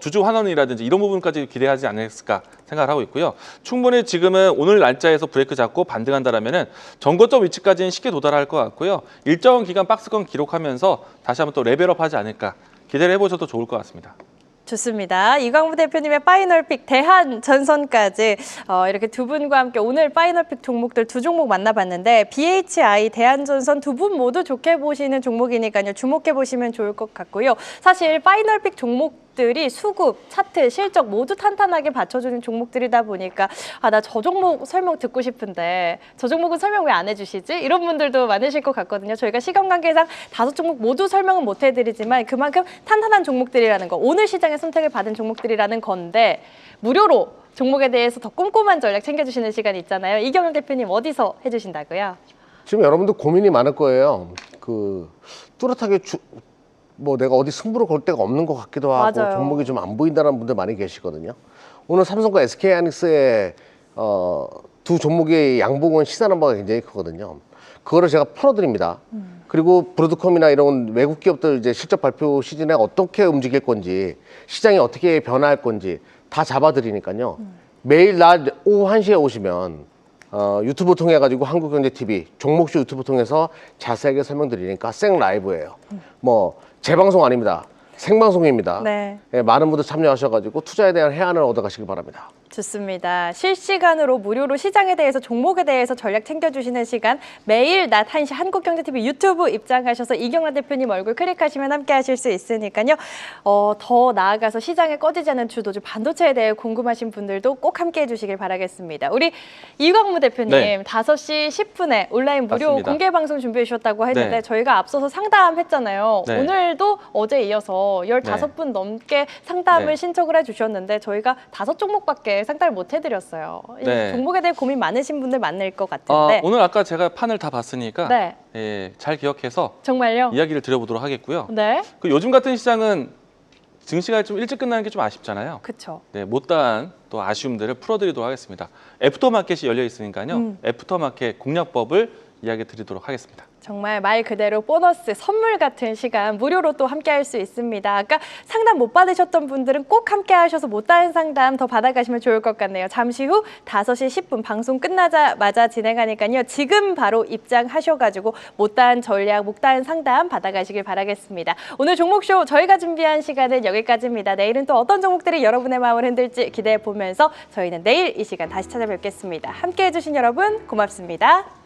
Speaker 5: 주주 환원이라든지 이런 부분까지 기대하지 않았을까 생각을 하고 있고요. 충분히 지금은 오늘 날짜에서 브레이크 잡고 반등한다라면은 전고점 위치까지는 쉽게 도달할 것 같고요. 일정 기간 박스권 기록하면서 다시 한번 또 레벨업하지 않을까 기대를 해보셔도 좋을 것 같습니다.
Speaker 3: 좋습니다. 이광무 대표님의 파이널 픽 대한전선까지 이렇게 두 분과 함께 오늘 파이널 픽 종목들 두 종목 만나봤는데 BHI, 대한전선 두 분 모두 좋게 보시는 종목이니까요. 주목해 보시면 좋을 것 같고요. 사실 파이널 픽 종목들이 수급, 차트, 실적 모두 탄탄하게 받쳐주는 종목들이다 보니까 나 저 종목 설명 듣고 싶은데 저 종목은 설명 왜 안 해주시지? 이런 분들도 많으실 것 같거든요. 저희가 시간 관계상 5종목 모두 설명은 못 해드리지만 그만큼 탄탄한 종목들이라는 거, 오늘 시장에 선택을 받은 종목들이라는 건데 무료로 종목에 대해서 더 꼼꼼한 전략 챙겨주시는 시간이 있잖아요. 이경영 대표님 어디서 해주신다고요?
Speaker 4: 지금 여러분들 고민이 많을 거예요. 뚜렷하게 뭐 내가 어디 승부를 걸 데가 없는 것 같기도 하고
Speaker 3: 맞아요.
Speaker 4: 종목이 좀 안 보인다는 분들 많이 계시거든요. 오늘 삼성과 SK하이닉스의 두 종목의 양봉은 시사하는 바가 굉장히 크거든요. 그거를 제가 풀어드립니다. 그리고 브로드컴이나 이런 외국 기업들 이제 실적 발표 시즌에 어떻게 움직일 건지, 시장이 어떻게 변화할 건지 다 잡아드리니까요. 매일 낮 오후 1시에 오시면 유튜브 통해 가지고 한국경제TV 종목쇼 유튜브 통해서 자세하게 설명드리니까 생 라이브예요. 뭐 재방송 아닙니다. 생방송입니다.
Speaker 3: 네.
Speaker 4: 예, 많은 분들 참여하셔가지고 투자에 대한 해안을 얻어가시기 바랍니다.
Speaker 3: 좋습니다. 실시간으로 무료로 시장에 대해서 종목에 대해서 전략 챙겨주시는 시간 매일 낮 1시 한국경제TV 유튜브 입장하셔서 이경란 대표님 얼굴 클릭하시면 함께 하실 수 있으니까요. 더 나아가서 시장에 꺼지지 않는 주도주 반도체에 대해 궁금하신 분들도 꼭 함께 해주시길 바라겠습니다. 우리 이광무 대표님
Speaker 5: 네.
Speaker 3: 5시 10분에 온라인 무료
Speaker 5: 맞습니다.
Speaker 3: 공개 방송 준비해 주셨다고 했는데
Speaker 5: 네.
Speaker 3: 저희가 앞서서 상담했잖아요.
Speaker 5: 네.
Speaker 3: 오늘도 어제 이어서 15분 넘게 상담을
Speaker 5: 네.
Speaker 3: 신청을 해주셨는데 저희가 5종목밖에 상담을 못 해드렸어요. 이
Speaker 5: 네.
Speaker 3: 종목에 대해 고민 많으신 분들 많을 것 같은데.
Speaker 5: 오늘 아까 제가 판을 다 봤으니까
Speaker 3: 네.
Speaker 5: 예, 잘 기억해서
Speaker 3: 정말요?
Speaker 5: 이야기를 드려보도록 하겠고요.
Speaker 3: 네.
Speaker 5: 요즘 같은 시장은 증시가 좀 일찍 끝나는 게 좀 아쉽잖아요.
Speaker 3: 그렇죠.
Speaker 5: 네, 못다한 또 아쉬움들을 풀어드리도록 하겠습니다. 애프터마켓이 열려 있으니까요. 애프터마켓 공략법을 이야기 드리도록 하겠습니다.
Speaker 3: 정말 말 그대로 보너스, 선물 같은 시간 무료로 또 함께 할 수 있습니다. 아까 상담 못 받으셨던 분들은 꼭 함께 하셔서 못다한 상담 더 받아가시면 좋을 것 같네요. 잠시 후 5시 10분 방송 끝나자마자 진행하니까요. 지금 바로 입장하셔가지고 못다한 전략, 못다한 상담 받아가시길 바라겠습니다. 오늘 종목쇼 저희가 준비한 시간은 여기까지입니다. 내일은 또 어떤 종목들이 여러분의 마음을 흔들지 기대해 보면서 저희는 내일 이 시간 다시 찾아뵙겠습니다. 함께 해주신 여러분 고맙습니다.